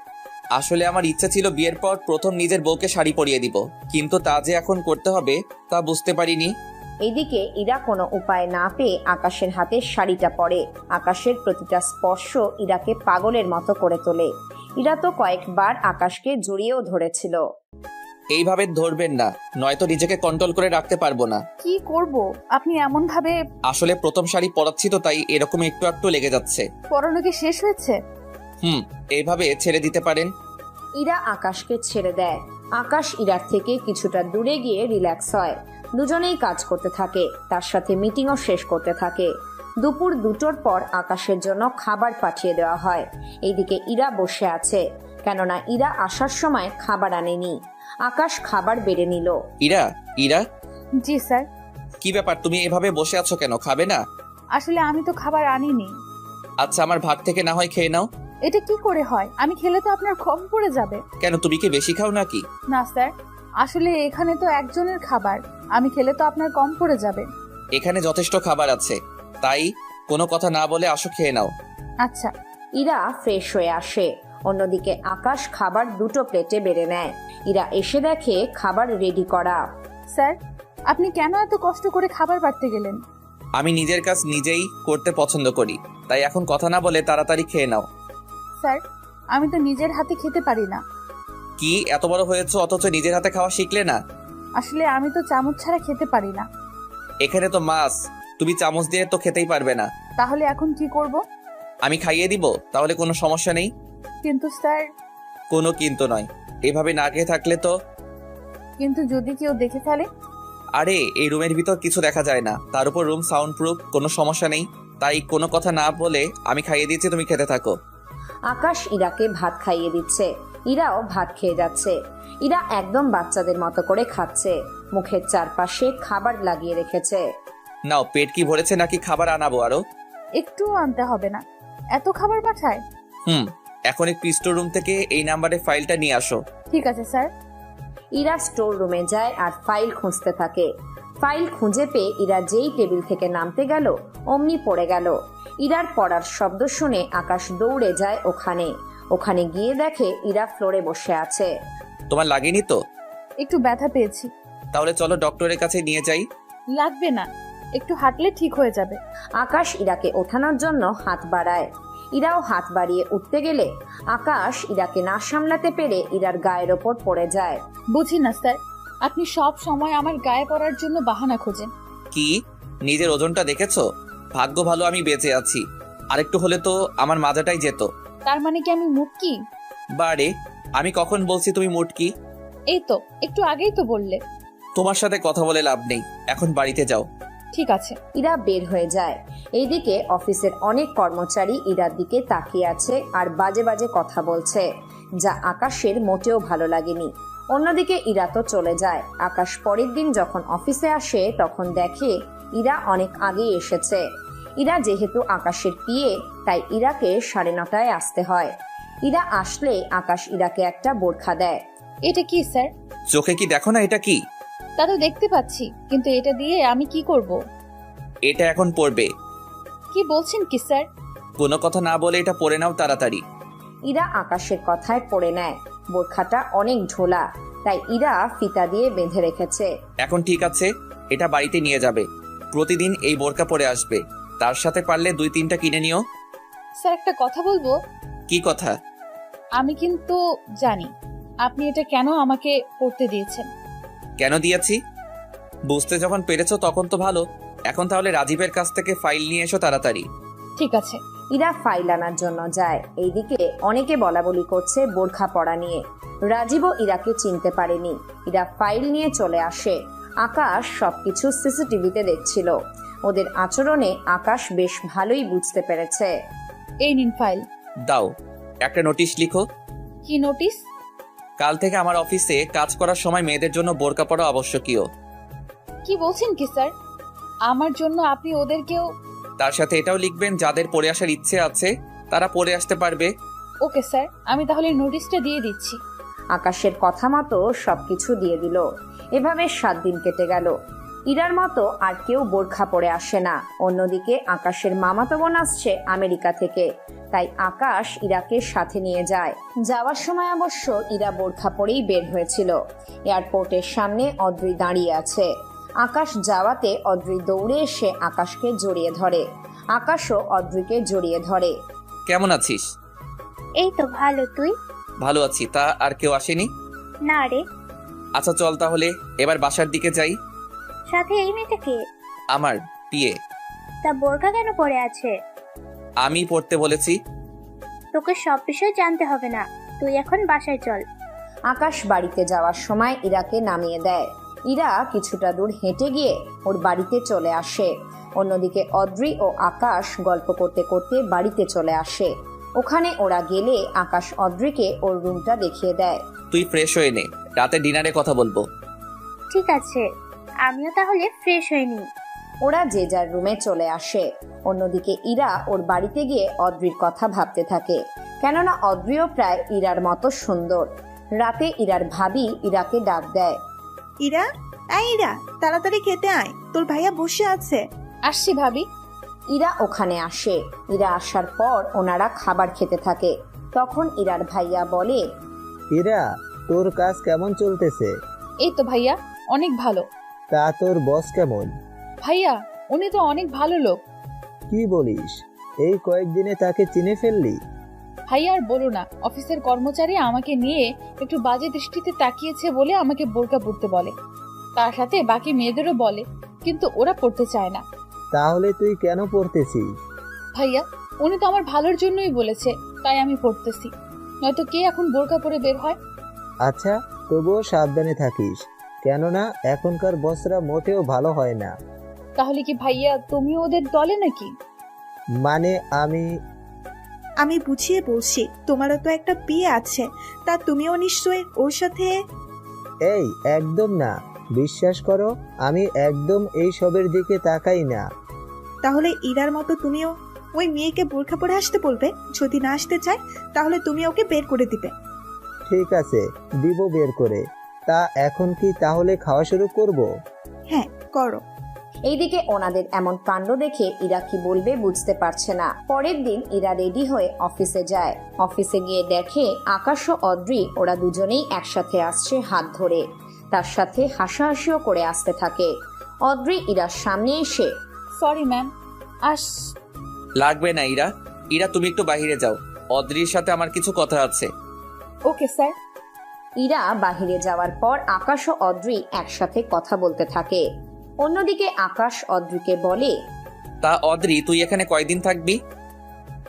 আসলে আমার ইচ্ছা ছিল বিয়ের পর প্রথম নিজের বউকে শাড়ি পরিয়ে দিব, কিন্তু তা যে এখন করতে হবে তা বুঝতে পারিনি। এইদিকে ইরা কোনো উপায় না পেয়ে আকাশের হাতে শাড়িটা পরে। আকাশের প্রতিটা স্পর্শ ইরাকে পাগলের মতো করে তোলে। ইরা তো কয়েকবার আকাশকে জড়িয়েও ধরেছিল। এইভাবে ধরবেন না, নয়তো নিজেকে কন্ট্রোল করে রাখতে পারবো না। কি করব? আপনি এমন ভাবে। আসলে প্রথম শাড়ি পরাচ্ছি তো, তাই এরকম একটু একটু লেগে যাচ্ছে। পরানো কি শেষ হয়েছে? এইভাবে ছেড়ে দিতে পারেন। ইরা আকাশকে ছেড়ে দেয়। আকাশ ইরার থেকে কিছুটা দূরে গিয়ে রিল্যাক্স হয়। দুজনেই কাজ করতে থাকে, তার সাথে মিটিংও শেষ করতে থাকে। দুপুর 2টোর পর আকাশের জন্য খাবার পাঠিয়ে দেওয়া হয়। এইদিকে ইরা বসে আছে, কেননা ইরা আসার সময় খাবার আনেনি। আকাশ খাবার বেড়ে নিল। ইরা, ইরা। জি স্যার। কি ব্যাপার, তুমি এভাবে বসে আছো কেন? খাবে না? আসলে আমি তো খাবার আনিনি। আচ্ছা, আমার ভাগ থেকে না হয় খেয়ে নাও। এটা কি করে হয়? আমি খেলে তো আপনার কম পড়ে যাবে। কেন, তুমি কি বেশি খাও নাকি? না স্যার, আসলে এখানে তো একজনের খাবার, আমি খেলে তো আপনার কম পড়ে যাবে। এখানে যথেষ্ট খাবার আছে, তাই কোনো কথা না বলে আসো, খেয়ে নাও। আচ্ছা। ইরা ফ্রেশ হয়ে আসে। অন্যদিকে আকাশ খাবার 2টো প্লেটে বেড়ে নেয়। ইরা এসে দেখে খাবার রেডি করা। স্যার, আপনি কেন এত কষ্ট করে খাবার বাড়তে গেলেন? আমি নিজের কাজ নিজেই করতে পছন্দ করি, তাই এখন কথা না বলে তাড়াতাড়ি খেয়ে নাও। স্যার, আমি তো নিজের হাতে খেতে পারি না। কি এত বড় হয়েছে অথচ নিজের হাতে খাওয়া শিখলে না? আসলে আমি তো চামচ ছাড়া খেতে পারি না। এখানে তো মাছ, তুমি চামচ দিয়ে তো খেতেই পারবে না। তাহলে এখন কি করব? আমি খাইয়ে দিব, তাহলে কোনো সমস্যা নেই। কিন্তু স্যার। কোনো কিন্তু নয়, এভাবে না খেয়ে থাকলে তো। কিন্তু যদি কেউ দেখে ফেলে? আরে এই রুমের ভিতর কিছু দেখা যায় না, তার উপর রুম সাউন্ড প্রুফ, কোনো সমস্যা নেই। তাই কোনো কথা না বলে আমি খাইয়ে দিচ্ছি, তুমি খেতে থাকো। আকাশ ইরাকে ভাত খাইয়ে দিচ্ছে, ইরাও ভাত খেয়ে যাচ্ছে। ইরা একদম বাচ্চাদের মতো করে খাচ্ছে, মুখের চারপাশে খাবার লাগিয়ে রেখেছে। নাও, পেট কি ভরেছে নাকি খাবার আনাবো আরো? একটুও আনতে হবে না, এত খাবার পাঠায়। এখন একটু স্টোর রুম থেকে এই নাম্বারে ফাইলটা নিয়ে আসো। ঠিক আছে স্যার। ইরা স্টোর রুমে যায় আর ফাইল খুঁজতে থাকে। ফাইল খুঁজে পেয়ে ইরা যেই টেবিল থেকে নামতে গেল অমনি পড়ে গেল। ইরার পড়ার শব্দ শুনে আকাশ দৌড়ে যায় ওখানে গিয়ে দেখে ইরা ফ্লোরে বসে আছে। তোমার লাগেনি তো? একটু ব্যথা পেয়েছি। তাহলে চলো ডক্টরের কাছে নিয়ে যাই। লাগবে না, একটু হাঁটলে ঠিক হয়ে যাবে। আকাশ ইরাকে ওঠানোর জন্য হাত বাড়ায়। ইরাও হাত বাড়িয়ে উঠতে গেলে আকাশ ইরাকে না সামলাতে পেরে ইরার গায়ের ওপর পড়ে যায়। বুঝি না স্যার, আপনি সব সময় আমার গায়ে পড়ার জন্য বাহানা খোঁজেন। কি নিজের ওজনটা দেখেছো? ভাগ্য ভালো আমি বেঁচে আছি, আরেকটু হলে তো আমার মাজাটাই যেত। তার মানে কি আমি মুটকি? বারে, আমি কখন বলছি তুমি মুটকি? এই তো একটু আগেই তো বললে। তোমার সাথে কথা বলে লাভ নেই, এখন বাড়িতে যাও। ঠিক আছে। ইরা বের হয়ে যায়। এইদিকে অফিসের অনেক কর্মচারী ইরার দিকে তাকিয়ে আছে আর বাজে বাজে কথা বলছে, যা আকাশের মোটেও ভালো লাগেনি। অন্যদিকে ইরা তো চলে যায়। আকাশ পরের দিন যখন অফিসে আসে তখন দেখে ইরা অনেক আগেই এসেছে। ইরা যেহেতু আকাশের পিএ, তাই ইরাকে 9:30টায় আসতে হয়। ইরা আসলে আকাশ ইরাকে একটা বোরখা দেয়। এটা কি স্যার? চোখে কি দেখো না এটা কি? তা তো দেখতে পাচ্ছি, কিন্তু এটা দিয়ে আমি কি করব? এটা এখন পরবে। কি বলছেন কি স্যার? কোনো কথা না বলে এটা পরে নাও তাড়াতাড়ি। ইরা আকাশের কথায় পড়ে নেয়। বোরখাটা অনেক ঢোলা, তাই ইরা ফিতা দিয়ে বেঁধে রেখেছে। এখন ঠিক আছে, এটা বাড়িতে নিয়ে যাবে। প্রতিদিন এই বোরকা পরে আসবে, তার সাথে পারলে 2-3টা কিনে নিও। স্যার একটা কথা বলবো? কি কথা? আমি কিন্তু জানি আপনি এটা কেন আমাকে পড়তে দিয়েছেন। কেন দিয়েছি বুঝতে যখন পেরেছো তখন তো ভালো। এখন তাহলে রাজীবের কাছ থেকে ফাইল নিয়ে এসো তাড়াতাড়ি। ঠিক আছে। ইরা ফাইল আনার জন্য যায়। এইদিকে অনেকে বলাবলি করছে বোরখা পরা নিয়ে। রাজীবও ইরাকে চিনতে পারেনি। ইরা ফাইল নিয়ে চলে আসে। আকাশ সবকিছু সিসিটিভিতে দেখছিল। ওদের আচরণে আকাশ বেশ ভালোই বুঝতে পেরেছে। এই নিন ফাইল। দাও, একটা নোটিশ লিখো। কি নোটিশ? কাল থেকে আমার অফিসে কাজ করার সময় মেয়েদের জন্য বোরকা পরা আবশ্যকীয়। কি বলছেন কি স্যার? আমার জন্য আপনি ওদেরকেও? তার সাথে এটাও লিখবেন যাদের পরে আসার ইচ্ছে আছে তারা পরে আসতে পারবে। ওকে স্যার, আমি তাহলে নোটিশটা দিয়ে দিচ্ছি। আকাশের কথা মতো সবকিছু দিয়ে দিল। এভাবে 7 দিন কেটে গেল। ইরার মতো আর কেউ বোরখা পরে আসে না। অন্যদিকে আকাশের মামাতো বোন আসছে আমেরিকা থেকে, তাই আকাশ ইরাকে সাথে নিয়ে যায়। যাওয়ার সময় অবশ্য ইরা বোরখা পরেই বের হয়েছিল। এয়ারপোর্টের সামনে অদ্রি দাঁড়িয়ে আছে। আকাশ যাওয়াতে অদ্রি দৌড়ে এসে আকাশকে জড়িয়ে ধরে। আকাশও অদ্রিকে জড়িয়ে ধরে। কেমন আছিস? এই তো ভালো, তুই? ভালো আছি। তা আর কেউ আসেনি? না রে। আচ্ছা চল তাহলে এবার বাসার দিকে যাই। সাথে এই মেয়েটা কে? আমার পিএ। তা বোরকা কেন পরে আছে? আমি পড়তে বলেছি। তোকে সব বিষয় জানতে হবে না, তুই এখন বাসায় চল। আকাশ বাড়িতে যাওয়ার সময় ইরাকে নামিয়ে দেয়। ইরা কিছুটা দূর হেঁটে গিয়ে ওর বাড়িতে চলে আসে। অন্যদিকে অদ্রি ও আকাশ গল্প করতে করতে বাড়িতে চলে আসে। ওখানে ওরা গেলে আকাশ অদ্রিকে ওর রুমটা দেখিয়ে দেয়। তুই ফ্রেশ হয়ে নে, রাতে ডিনারে কথা বলবো। ঠিক আছে, আমিও তাহলে ফ্রেশ হয়ে নিই। ওরা যে যার রুমে চলে আসে। অন্যদিকে ইরা ওর বাড়িতে গিয়ে অদ্রির কথা ভাবতে থাকে, কেননা অদ্রিও প্রায় ইরার মতো সুন্দর। রাতে ইরার ভাবি ইরাকে ডাক দেয়। ইরা, ইরা তাড়াতাড়ি খেতে আয়, তোর ভাইয়া বসে আছে। আসছি ভাবি। ইরা ওখানে আসে। ইরা আসার পর ওনারা খাবার খেতে থাকে। তখন ইরার ভাইয়া বলে, ইরা, তোর কাজ কেমন চলতেছে? এই তো ভাইয়া, অনেক ভালো। তা তোর বস কেমন? ভাইয়া, উনি তো অনেক ভালো লোক। কি বলিস? এই কয়েকদিনে তাকে চিনে ফেললি? ভাই আর বলো না, অফিসের কর্মচারী আমাকে নিয়ে একটু বাজে দৃষ্টিতে তাকিয়েছে বলে আমাকে বোরকা পরতে বলে। তার সাথে বাকি মেয়েদেরও বলে, কিন্তু ওরা পড়তে চায় না। তাহলে তুই কেন পড়তেছিস? ভাইয়া, উনি তো আমার ভালোর জন্যই বলেছে, তাই আমি পড়তেছি। নয়তো কে এখন বোরকা পরে বের হয়? আচ্ছা, তবুও সাবধানে থাকিস, কেননা এখনকার বসরা মোটেও ভালো হয় না। তাহলে কি ভাইয়া তুমিও ওদের দলে নাকি? মানে আমি বুঝিয়ে বলছি, তোমারও তো একটা বিয়ে আছে, তা তুমিও নিশ্চয়ই ওর সাথে। এই একদম না, বিশ্বাস করো আমি একদম এই সবের দিকে তাকাই না। তাহলে ইরার মতো তুমিও ওই মেয়েকে বোরখা পরে আসতে বলবে। যদি না আসতে চায় তাহলে তুমি ওকে বের করে দিবে। ঠিক আছে, দিব বের করে। তা এখন কি তাহলে খাওয়া শুরু করব? হ্যাঁ, করো। এইদিকে ওনাদের এমন কাণ্ড দেখে ইরা কি বলবে বুঝতে পারছে না। পরের দিন ইরা রেডি হয়ে অফিসে যায়। অফিসে গিয়ে দেখে আকাশ ও অদ্রি ওরা দুজনেই একসাথে আসছে হাত ধরে। তার সাথে হাসাহাসিও করে আসতে থাকে। অদ্রি ইরার সামনে এসে, সরি ম্যাম, লাগবে না ইরা। ইরা তুমি একটু বাইরে যাও, অদ্রির সাথে আমার কিছু কথা আছে। Okay sir. ইরা বাহিরে যাওয়ার পর আকাশ ও অদ্রি একসাথে কথা বলতে থাকে। অন্যদিকে আকাশ অদ্রিকে বলে, তা অদ্রি তুই এখানে কয়দিন থাকবি?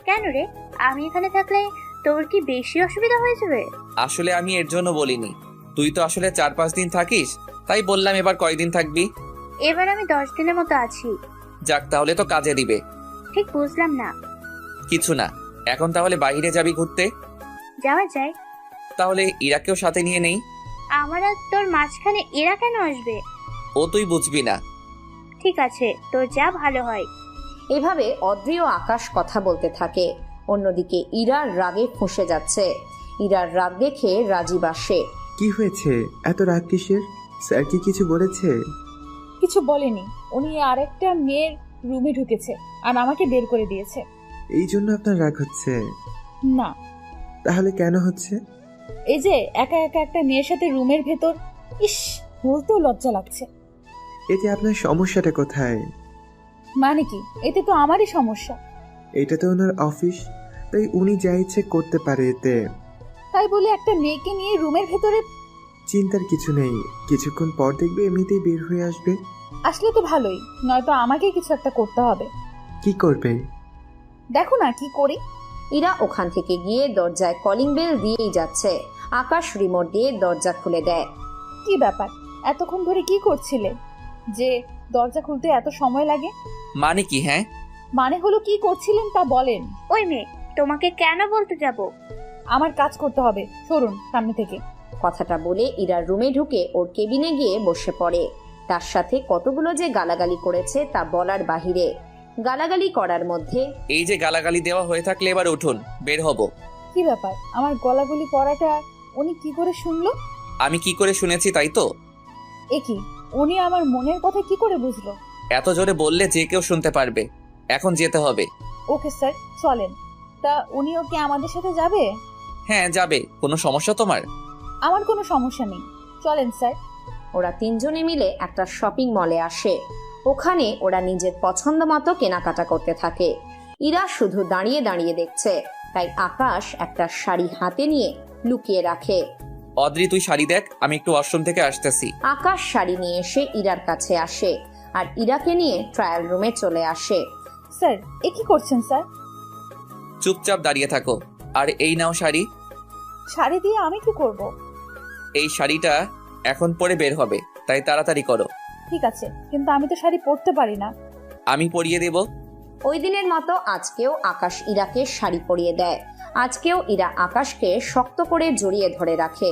কেন রে, আমি এখানে থাকলে তোর কি বেশি অসুবিধা হয়ে যাবে? আসলে আমি এর জন্য বলিনি, তুই তো আসলে 4-5 দিন থাকিস, তাই বললাম এবার কয়দিন থাকবি। এবার আমি 10 দিনের মতো আছি। যাক, তাহলে তো কাজে দিবে। ঠিক বুঝলাম না। কিছু না, এখন তাহলে বাইরে যাবি ঘুরতে? যাওয়া যায়। তাহলে ইরাকেও সাথে নিয়ে নেই। আমার আর তোর মাঝখানে এরা কেন আসবে? ও তুই বুঝবি না। ঠিক আছে, তোর যা ভালো হয়। এভাবে অদ্রি ও আকাশ কথা বলতে থাকে। অন্যদিকে ইরার রাগে ফুঁসে যাচ্ছে। ইরার রাগ দেখে রাজীব আসে। কি হয়েছে, এত রাগ কিসের? স্যার কি কিছু বলেছে? কিছু বলেনি, উনি আরেকটা মেয়ের রুমে ঢুকেছে আর আমাকে বের করে দিয়েছে। এই জন্য আপনার রাগ হচ্ছে? না। তাহলে কেন হচ্ছে? এই যে একা একা একটা মেয়ের সাথে রুমের ভেতর, ইস, বলতেও লজ্জা লাগছে। এতে আপনার সমস্যাটা কোথায়? মানে কি, এতে তো আমারই সমস্যা। এটা তো ওনার অফিস, তাই উনি যা ইচ্ছে করতে পারে এতে। তাই বলে একটা মেয়েকে নিয়ে রুমের ভেতরে? চিন্তার কিছু নেই, কিছুক্ষণ পর দেখবে এমনিতেই বের হয়ে আসবে। আসলে তো ভালোই, নয়তো আমাকে কিছু একটা করতে হবে। কি করবে? দেখো না কি করি। ইরা ওখান থেকে গিয়ে দরজায় কলিং বেল দিয়েই যাচ্ছে। আকাশ রিমোট দিয়ে দরজা খুলে দেয়। কি ব্যাপার, এতক্ষণ ধরে কি করছিলে যে দরজা খুলতে এত সময় লাগে? মানে কি? হ্যাঁ মানে হলো কি করছিলেন তা বলেন। ওই মেয়ে, তোমাকে কেন বলতে যাব? আমার কাজ করতে হবে, সরুন সামনে থেকে। কথাটা বলে ইরার রুমে ঢুকে ওর কেবিনে গিয়ে বসে পড়ে। তার সাথে কতগুলো যে গালাগালি করেছে তা বলার বাহিরে। গালাগালি করার মধ্যে, এই যে গালাগালি দেওয়া হয়ে থাকলে এবার উঠুন, বের হব। কি ব্যাপার, আমার গলাগুলি পড়াটা উনি কি করে শুনলো? আমি কি করে শুনেছি তাই তো? এ কি, উনি আমার মনের কথা কি করে বুঝলো? এত জোরে বললে যে কেউ শুনতে পারবে। এখন যেতে হবে। ওকে স্যার, চলেন। তা উনিও কি আমাদের সাথে যাবে? হ্যাঁ যাবে। কোনো সমস্যা তোমার? আমার কোনো সমস্যা নেই, চলেন স্যার। ওরা তিনজনে মিলে একটা শপিং মলে আসে। ওখানে ওরা নিজের পছন্দ মতো কেনাকাটা করতে থাকে। ইরা শুধু দাঁড়িয়ে দাঁড়িয়ে দেখছে। তাই আকাশ একটা শাড়ি হাতে নিয়ে লুকিয়ে রাখে। অদ্রি তুই শাড়ি দেখ, আমি একটু ওয়াশরুম থেকে আসতেছি। আকাশ শাড়ি নিয়ে এসে ইরার কাছে আসে আর ইরাকে নিয়ে ট্রায়াল রুমে চলে আসে। স্যার, এ কি করছেন স্যার? চুপচাপ দাঁড়িয়ে থাকো। আর এই নাও শাড়ি। শাড়ি দিয়ে আমি কি করব? এই শাড়িটা এখন পরে বের হবে, তাই তাড়াতাড়ি করো। ঠিক আছে, কিন্তু আমি তো শাড়ি পরতে পারি না। আমি পরিয়ে দেব। ওই দিনের মতো আজকেও আকাশ ইরাকে শাড়ি পরিয়ে দেয়। আজকেও ইরা আকাশকে শক্ত করে জড়িয়ে ধরে রাখে।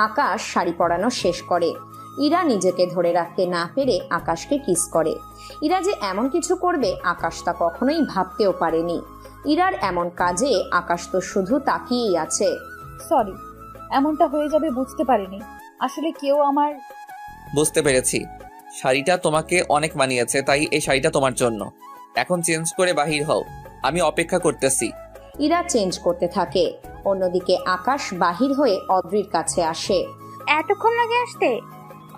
আকাশ শাড়ি পরানো শেষ করে। ইরা নিজেকে ধরে রাখতে না পেরে আকাশকে কিস করে। ইরা যে এমন কিছু করবে আকাশ তা কখনোই ভাবতেও পারেনি। ইরার এমন কাজে আকাশ তো শুধু তাকিয়েই আছে। সরি, এমনটা হয়ে যাবে বুঝতে পারিনি। আসলে কেউ আমার... বুঝতে পেরেছি, শাড়িটা তোমাকে অনেক মানিয়েছে, তাই এই শাড়িটা তোমার জন্য। এখন চেঞ্জ করে বাহির হও, আমি অপেক্ষা করতেছি। ইরা চেঞ্জ করতে থাকে। অন্যদিকে আকাশ বাহির হয়ে অদ্রির কাছে আসে। এতক্ষণ লাগে আসতে?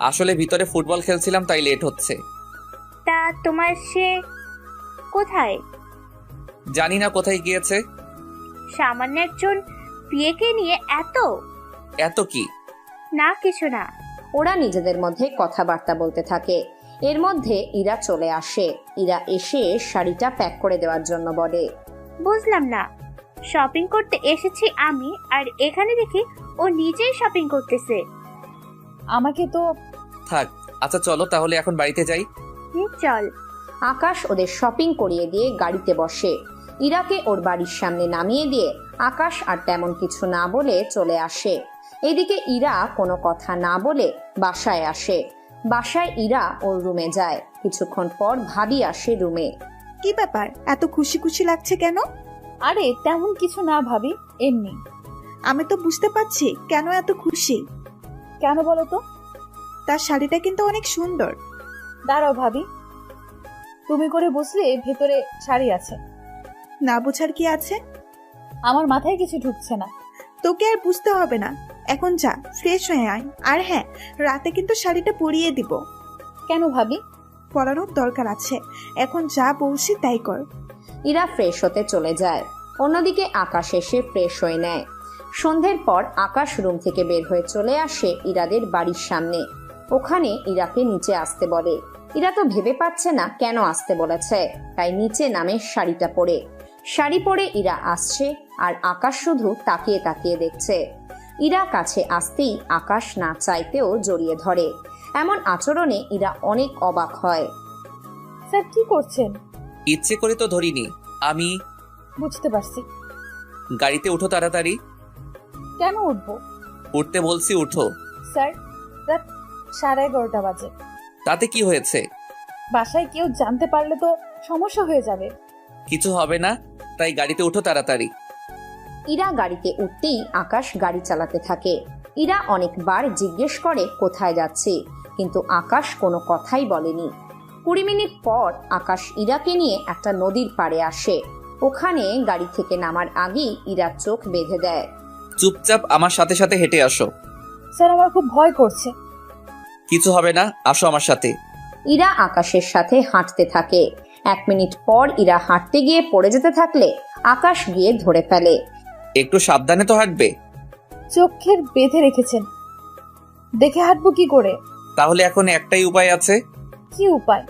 আসলে ভিতরে ফুটবল খেলছিলাম, তাই লেট হচ্ছে। তা তোমার সে কোথায়? জানি না কোথায় গিয়েছে। সামান্য একজন বিয়েকে নিয়ে এত? এত কি? না কিছু না। ওরা নিজেদের মধ্যে কথাবার্তা বলতে থাকে। এর মধ্যে ইরা চলে আসে। ইরা এসে শাড়িটা প্যাক করে দেওয়ার জন্য বলে। বুঝলাম না, শপিং করতে এসেছি আমি আর এখানে দেখি ও নিজেই শপিং করতেছে। আমাকে তো থাক, আচ্ছা চলো তাহলে এখন বাড়িতে যাই। চল। আকাশ ওদের শপিং করিয়ে দিয়ে গাড়িতে বসে। ইরাকে ওর বাড়ির সামনে নামিয়ে দিয়ে আকাশ আর তেমন কিছু না বলে চলে আসে। এদিকে ইরা কোনো কথা না বলে বাসায় আসে। বাসায় ইরা ওর রুমে যায়। কিছুক্ষণ পর ভাবি আসে রুমে। কি ব্যাপার, এত খুশি খুশি লাগছে কেন? আরে তেমন কিছু না ভাবি, এমনি। আমি তো বুঝতে পারছি কেন এত খুশি। কেন বলো তো? তার শাড়িটা কিন্তু অনেক সুন্দর। দাঁড়াও ভাবি, তুমি করে বুঝলে ভেতরে শাড়ি আছে। না বোঝার কি আছে? আমার মাথায় কিছু ঢুকছে না। তোকে আর বুঝতে হবে না, এখন যা ফ্রেশ হয়ে আয়। আর হ্যাঁ, রাতে কিন্তু শাড়িটা পরিয়ে দিব। কেন ভাবি? পরানোর দরকার আছে। এখন যা বলছি তাই কর। ইরা ফ্রেশ হতে চলে যায়। অন্যদিকে আকাশ এসে ফ্রেশ হয়ে নেয়। সন্ধ্যের পর আকাশ রুম থেকে বের হয়ে চলে আসে ইরাদের বাড়ির সামনে। ওখানে ইরাকে নিচে আসতে বলে। ইরা তো ভেবে পাচ্ছে না কেন আসতে বলেছে, তাই নিচে নামে শাড়িটা পরে। শাড়ি পরে ইরা আসছে আর আকাশ শুধু তাকিয়ে তাকিয়ে দেখছে। ইরা কাছে আসতেই আকাশ না চাইতেও জড়িয়ে ধরে। এমন আচরণে ইরা অনেক অবাক হয়। স্যার কি করছেন? ইচ্ছে করে তো ধরিনি আমি। বুঝতে পারছি। গাড়িতে উঠো তাড়াতাড়ি। কেন উঠবো? উঠতে বলছি, উঠো। স্যার, রাত 11:30 বাজে। তাতে কি হয়েছে? বাসায় কেউ জানতে পারলে তো সমস্যা হয়ে যাবে। কিছু হবে না, তাই গাড়িতে উঠো তাড়াতাড়ি। ইরা গাড়িতে উঠতেই আকাশ গাড়ি চালাতে থাকে। ইরা অনেকবার জিজ্ঞেস করে কোথায় যাচ্ছে, কিন্তু আকাশ কোনো কথাই বলেনি। 20 মিনিট পর আকাশ ইরাকে নিয়ে একটা নদীর পাড়ে আসে। ওখানে গাড়ি থেকে নামার আগেই ইরার চোখ বেঁধে দেয়। চুপচাপ আমার সাথে সাথে হেঁটে আসো। স্যার আমার খুব ভয় করছে। কিছু হবে না, আসো আমার সাথে। ইরা আকাশের সাথে হাঁটতে থাকে। 1 মিনিট পর ইরা হাঁটতে গিয়ে পড়ে যেতে থাকলে আকাশ গিয়ে ধরে ফেলে। একটু সাবধানে তো হাঁটবে। চোখের বেঁধে রেখেছেন, দেখে হাঁটবো কি করে? তাহলে এখন একটাই উপায় আছে। কি উপায়?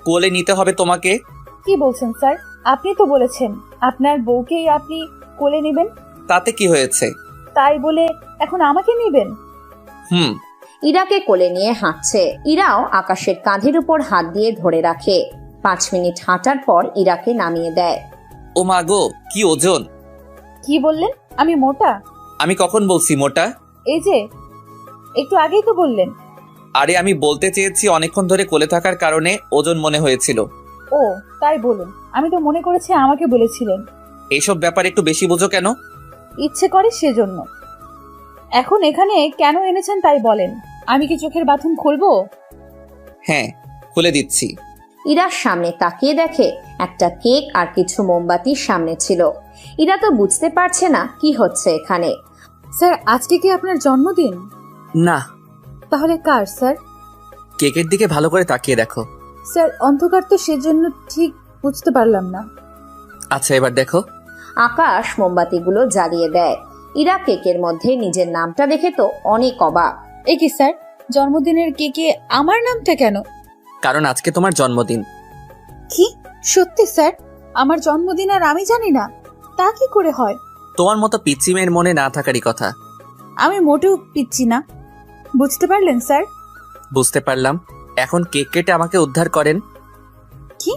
কোলে নিতে হবে তোমাকে। কি বলছেন স্যার? আপনি তো বলেছেন আপনার বউকেই আপনি কোলে নেবেন। তাতে কি হয়েছে? তাই বলে এখন আমাকে নেবেন? ইরাকে কোলে নিয়ে হাঁটছে। ইরাও আকাশের কাঁধের উপর হাত দিয়ে ধরে রাখে। 5 মিনিট হাঁটার পর ইরাকে নামিয়ে দেয়। ও মা গো, কি ওজন! কি বললেন? আমি মোটা? আমি কখন বলছি মোটা? এই যে একটু আগেই তো বললেন। আরে আমি বলতে চেয়েছি অনেকক্ষণ ধরে কোলে থাকার কারণে ওজন মনে হয়েছিল। ও তাই বলুন, আমি তো মনে করেছি আমাকে বলেছিলেন। এইসব ব্যাপার একটু বেশি বোঝো কেন? ইচ্ছে করে সেজন্য। এখন এখানে কেন এনেছেন তাই বলেন। আমি কি চোখের বাথরুম খুলবো? হ্যাঁ, খুলে দিচ্ছি। ইরার সামনে তাকিয়ে দেখে একটা কেক আর কিছু মোমবাতি সামনে ছিল। ইরা তো বুঝতে পারছে না কি হচ্ছে এখানে। স্যার আজকে কি আপনার জন্মদিন? না। তাহলে কার স্যার? কেকের দিকে ভালো করে তাকিয়ে দেখো। স্যার অন্ধকার তো, সেজন্য ঠিক বুঝতে পারলাম না। আচ্ছা এবার দেখো। আকাশ মোমবাতিগুলো জ্বালিয়ে দেয়। ইরা কেকের মধ্যে নিজের নামটা দেখে তো অনেক অবাক। এ কি স্যার, জন্মদিনের কেকে আমার নামটা কেন? কারণ আজকে তোমার জন্মদিন। কি সত্যি স্যার? আমার জন্মদিন আর আমি জানি না? তা কি করে হয়? তোমার মতো পিচ্চি মেয়ের মনে না থাকারই কথা। আমি মোটেও পিচ্ছি না, বুঝতে পারলেন স্যার? বুঝতে পারলাম। এখন কেক কেটে আমাকে উদ্ধার করেন। কি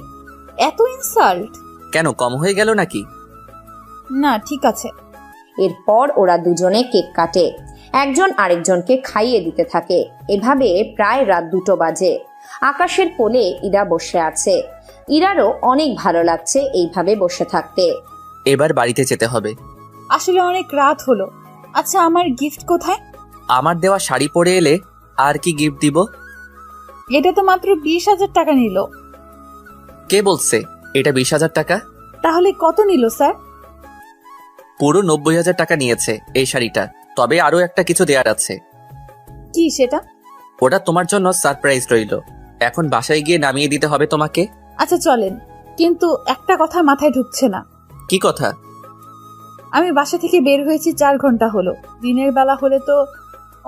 এত ইনসাল্ট! কেন, কম হয়ে গেল নাকি? না ঠিক আছে। এরপর ওরা দুজনে কেক কাটে। একজন আরেকজনকে খাইয়ে দিতে থাকে। এভাবে প্রায় রাত 2টো বাজে। আকাশের কোলে ইরা বসে আছে। ইরারও অনেক ভালো লাগছে এইভাবে বসে থাকতে। এবার বাড়িতে যেতে হবে। আসলে অনেক রাত হলো। আচ্ছা আমার গিফট কোথায়? আমার দেওয়া শাড়ি পরে এলে আর কি গিফট দিব? এটা তো মাত্র 20,000 টাকা নিল। কে বলছে এটা 20,000 টাকা? তাহলে কত নিল স্যার? পুরো 90,000 টাকা নিয়েছে এই শাড়িটা। তবে আরো একটা কিছু দেওয়ার আছে। কি সেটা? ওটা তোমার জন্য সারপ্রাইজ রইল। এখন বাসায় গিয়ে নামিয়ে দিতে হবে তোমাকে। আচ্ছা চলেন, কিন্তু একটা কথা মাথায় ঢুকছে না। কি কথা? আমি বাসা থেকে বের হয়েছি 4 ঘন্টা হলো। দিনের বেলা হলে তো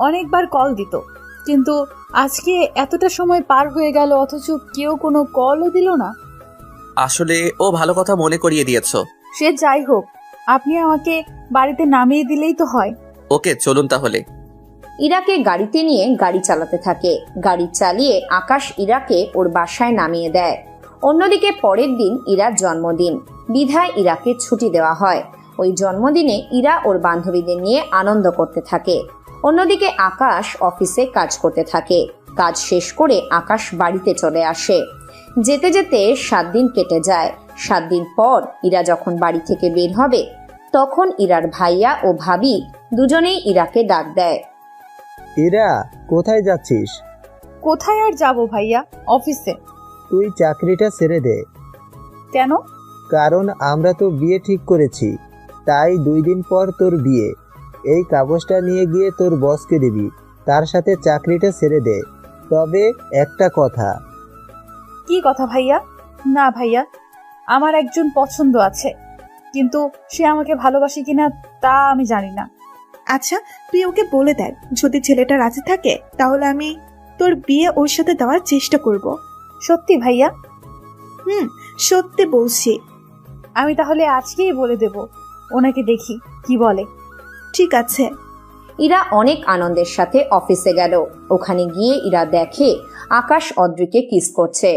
অনেকবার কল দিত, কিন্তু আজকে এতটা সময় পার হয়ে গেল অথচ কেউ কোনো কলও দিল না। আসলে ও ভালো কথা মনে করিয়ে দিয়েছো। সে যাই হোক, আপনি আমাকে বাড়িতে নামিয়ে দিলেই তো হয়। ওকে, চলুন তাহলে। ইরাকে গাড়িতে নিয়ে গাড়ি চালাতে থাকে। গাড়ি চালিয়ে আকাশ ইরাকে ওর বাসায় নামিয়ে দেয়। অন্যদিকে পরের দিন ইরার জন্মদিন, বিধায় ইরাকে ছুটি দেওয়া হয়। ওই জন্মদিনে ইরা ওর বান্ধবীদের নিয়ে আনন্দ করতে থাকে। অন্যদিকে আকাশ অফিসে কাজ করতে থাকে। কাজ শেষ করে আকাশ বাড়িতে চলে আসে। যেতে যেতে 7 দিন কেটে যায়। 7 দিন পর ইরা যখন বাড়ি থেকে বের হবে, তখন ইরার ভাইয়া ও ভাবি দুজনেই ইরাকে ডাক দেয়। ইরা, কোথায় যাচ্ছিস? কোথায় আর যাব ভাইয়া, অফিসে। তুই চাকরিটা ছেড়ে দে। কেন? কারণ আমরা তো বিয়ে ঠিক করেছি, তাই 2 দিন পর তোর বিয়ে। এই কাগজটা নিয়ে গিয়ে তোর বসকে দিবি, তার সাথে চাকরিটা ছেড়ে দে। তবে একটা কথা। কি কথা ভাইয়া? না ভাইয়া, আমার একজন পছন্দ আছে, কিন্তু সে আমাকে ভালোবাসে কিনা তা আমি জানি না। আচ্ছা, তুই ওকে বলে দেখ, যদি ছেলেটা রাজি থাকে তাহলে আমি তোর বিয়ে ওর সাথে দেওয়ার চেষ্টা করব। সত্যি ভাইয়া? সত্যি বলছি। আমি তাহলে আজকেই বলে দেব, ওনাকে দেখি কি বলে। ঠিক আছে। ইরা অনেক আনন্দের সাথে অফিসে গেল। ওখানে গিয়ে ইরা দেখে আকাশ অদ্রিকে কিস করছে।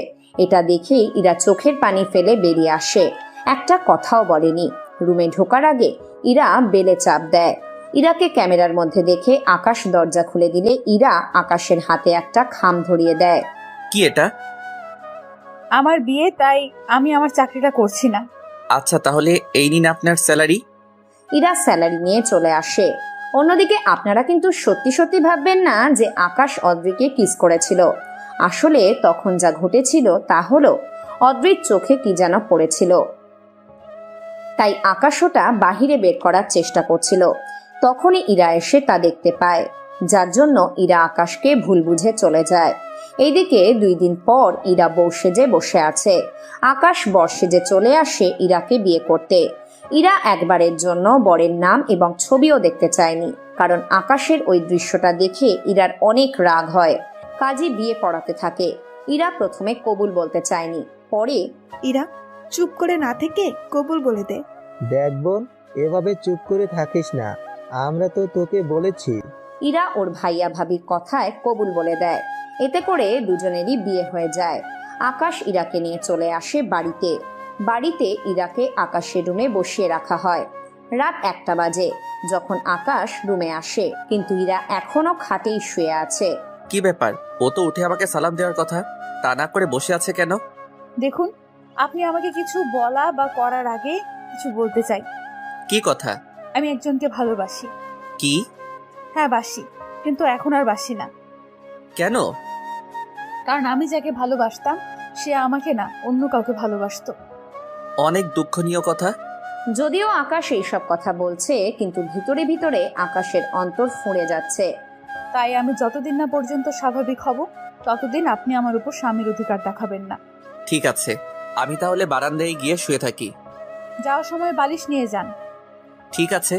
এটা দেখে ইরা চোখের পানি ফেলে বেরিয়ে আসে। একটা কথাও বলেনি। রুমে ঢোকার আগে ইরা বেলে চাপ দেয়। ইরাকে ক্যামেরার মধ্যে দেখে আকাশ দরজা খুলে দিলে ইরা আকাশের হাতে একটা খাম ধরিয়ে দেয়। কি এটা? আমার বিয়ে, তাই আমি আমার চাকরিটা করছি না। আচ্ছা, তাহলে এই নিন আপনার স্যালারি। ইরা স্যালারি নিয়ে চলে আসে। অন্যদিকে আপনারা কিন্তু সত্যি সত্যি ভাববেন না যে আকাশ অদ্রিকে কিস করেছিল। আসলে তখন যা ঘটেছিল তা হলো অদ্রির চোখে কি যেন পড়েছিল, তাই আকাশ ওটা বাহিরে বের করার চেষ্টা করছিল। তখনই ইরা এসে তা দেখতে পায়, যার জন্য ইরা আকাশকে ভুল বুঝে চলে যায়। এইদিকে 2 দিন পর ইরা বউ সেজে বসে আছে। আকাশ বর সেজে চলে আসে ইরাকে বিয়ে করতে। ইরা একবারের জন্য বরের নাম এবং ছবিও দেখতে চায়নি, কারণ আকাশের ওই দৃশ্যটা দেখে ইরার অনেক রাগ হয়। কাজী বিয়ে পড়াতে থাকে। ইরা প্রথমে কবুল বলতে চায়নি, পরে ইরা, চুপ করে না থেকে কবুল বলে দে। দেখ বোন, এভাবে চুপ করে থাকিস না, আমরা তো তোকে বলেছি। ইরা ওর ভাইয়া ভাবির কথায় কবুল বলে দেয়। এতে করে দুজনেরই বিয়ে হয়ে যায়। আকাশ ইরাকে নিয়ে চলে আসে বাড়িতে। বাড়িতে ইরাকে আকাশের রুমে বসিয়ে রাখা হয়। রাত 1টা বাজে যখন আকাশ রুমে আসে, কিন্তু ইরা এখনো খাটেই শুয়ে আছে। কি ব্যাপার? ও তো উঠে আমাকে সালাম দেওয়ার কথা, তা না করে বসে আছে কেন? দেখুন, আপনি আমাকে কিছু বলা বা করার আগে কিছু বলতে চাই। কি কথা? আমি একজনকে ভালোবাসি। কি? হ্যাঁ বাসি, কিন্তু এখন আর বাসি না। কেন? কারণ আমি যাকে ভালোবাসতাম সে আমাকে না, অন্য কাউকে ভালোবাসতো। অনেক দুঃখনীয় কথা। যদিও আকাশ এইসব কথা বলছে, কিন্তু ভিতরে ভিতরে আকাশের অন্তর ফুঁড়ে যাচ্ছে। তাই আমি যতদিন না পর্যন্ত স্বাভাবিক হব, ততদিন আপনি আমার উপর স্বামীর অধিকার দেখাবেন না। ঠিক আছে, আমি তাহলে বারান্দায় গিয়ে শুয়ে থাকি। যাওয়ার সময় বালিশ নিয়ে যান। ঠিক আছে।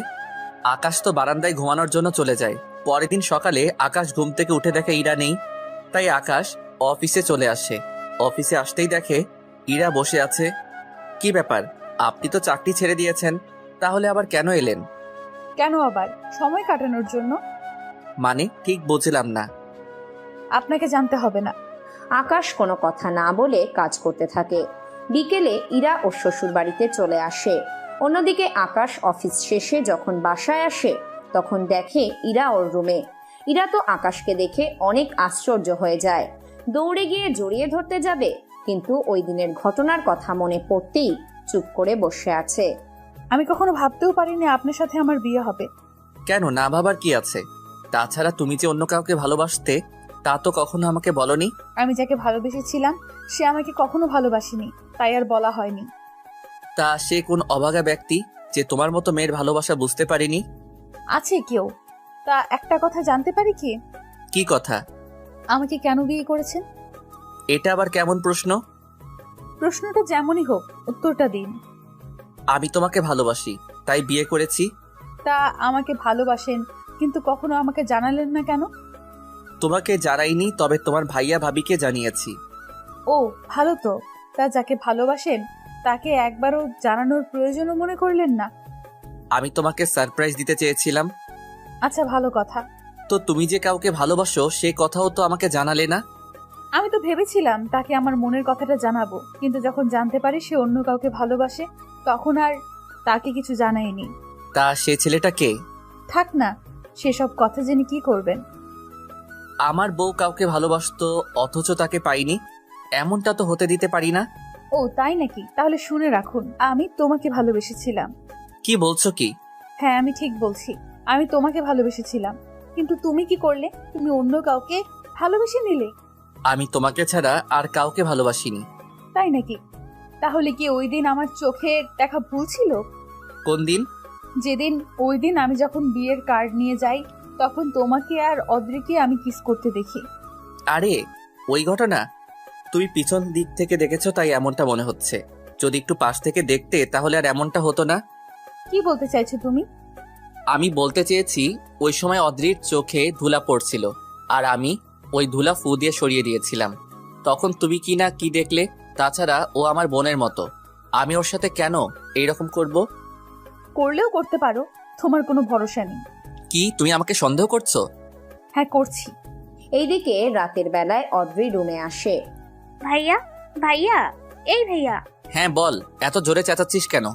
আকাশ তো বারান্দায় ঘুমানোর জন্য চলে যায়। পরের দিন সকালে আকাশ ঘুম থেকে উঠে দেখে ইরা নেই, তাই আকাশ অফিসে চলে আসে। অফিসে আসতেই দেখে ইরা বসে আছে। কি ব্যাপার? আপনি তো চাকরি ছেড়ে দিয়েছেন, তাহলে আবার কেন এলেন? কেন আবার? সময় কাটানোর জন্য। মানে ঠিক বুঝলাম না। আপনাকে জানতে হবে না। আকাশ কোনো কথা না বলে কাজ করতে থাকে। বিকেলে ইরা ওর শ্বশুর বাড়িতে চলে আসে। অন্যদিকে আকাশ অফিস শেষে যখন বাসায় আসে, তখন দেখে ইরা ওর রুমে। ইরা তো আকাশকে দেখে অনেক আশ্চর্য হয়ে যায়। দৌড়ে গিয়ে জড়িয়ে ধরতে যাবে, কিন্তু ওই দিনের ঘটনার কথা মনে পড়তেই চুপ করে বসে আছে। আমি কখনো ভাবতেও পারিনি আপনার সাথে আমার বিয়ে হবে। কেন না ভাবার কি আছে? তাছাড়া তুমি যে অন্য কাউকে ভালোবাসতে তা তো কখনো আমাকে বলনি। আমি যাকে ভালোবেসেছিলাম সে আমাকে কখনো ভালোবাসেনি, তাই আর বলা হয়নি। তা সে কোন অভাগা ব্যক্তি যে তোমার মতো মেয়ের ভালোবাসা বুঝতে পারিনি? আছে কেউ। তা একটা কথা জানতে পারি কি? কি কথা? আমাকে কেন বিয়ে করেছেন? এটা আবার কেমন প্রশ্ন? প্রশ্নটা যেমনই হোক, উত্তরটা দিন। আমি তোমাকে ভালোবাসি, তাই বিয়ে করেছি। তা আমাকে ভালোবাসেন, কিন্তু কখনো আমাকে জানালেন না কেন? তোমাকে জানাইনি, তবে তোমার ভাইয়া ভাবিকে জানিয়েছি। ও ভালো তো। তা যাকে ভালোবাসেন তাকে একবারও জানানোর প্রয়োজনও মনে করলেন না? আমি তোমাকে সারপ্রাইজ দিতে চেয়েছিলাম। আচ্ছা, ভালো কথা। তো তুমি যে কাউকে ভালোবাসো সে কথাও তো আমাকে জানালে না। আমি তো ভেবেছিলাম তাকে আমার মনের কথাটা জানাবো, কিন্তু যখন জানতে পারি সে অন্য কাউকে ভালোবাসে তখন আর তাকে কিছু জানাইনি। তা সে ছেলেটা কে? থাক না, সেসব কথা জেনে কি করবেন? আমার বউ কাউকে ভালোবাসতো অথচ তাকে পাইনি, এমনটা তো হতে দিতে পারি না। ও তাই নাকি? তাহলে শুনে রাখুন, আমি তোমাকে ভালোবেসেছিলাম। কি বলছো কি? হ্যাঁ, আমি ঠিক বলছি। আমি তোমাকে ভালোবেসেছিলাম, কিন্তু তুমি কি করলে? তুমি অন্য কাউকে ভালোবেসে নিলে। আমি তোমাকে ছাড়া আর কাউকে ভালোবাসিনি। তাই নাকি? তাহলে কি ওই দিন আমার চোখে দেখা ভুল ছিল? কোন দিন? যেদিন ওই দিন আমি যখন বিয়ের কার্ড নিয়ে যাই তখন তোমাকে আর অদ্রিকে আমি কিস করতে দেখি। আরে ওই ঘটনা? তুমি পিছন দিক থেকে দেখেছো তাই এমনটা মনে হচ্ছে। যদি একটু পাশ থেকে দেখতে তাহলে আর এমনটা হতো না। কি বলতে চাইছো তুমি? আমি বলতে চেয়েছি ওই সময় অদ্রির চোখে ধুলা পড়ছিল আর আমি ওই ধুলা ফু দিয়ে সরিয়ে দিয়েছিলাম। তখন তুমি কি না কি দেখলে। তাছাড়া ও আমার বোনের মতো, আমি ওর সাথে কেন এইরকম করব? করলেও করতে পারো, তোমার কোনো ভরসা নেই। কি তুমি আমাকে সন্দেহ করছো? হ্যাঁ, করছি। এইদিকে রাতের বেলায় অদ্রি রুমে আসে। ভাইয়া, ভাইয়া, এই ভাইয়া, হ্যাঁ বল, এত জোরে চেঁচাচ্ছিস কেন?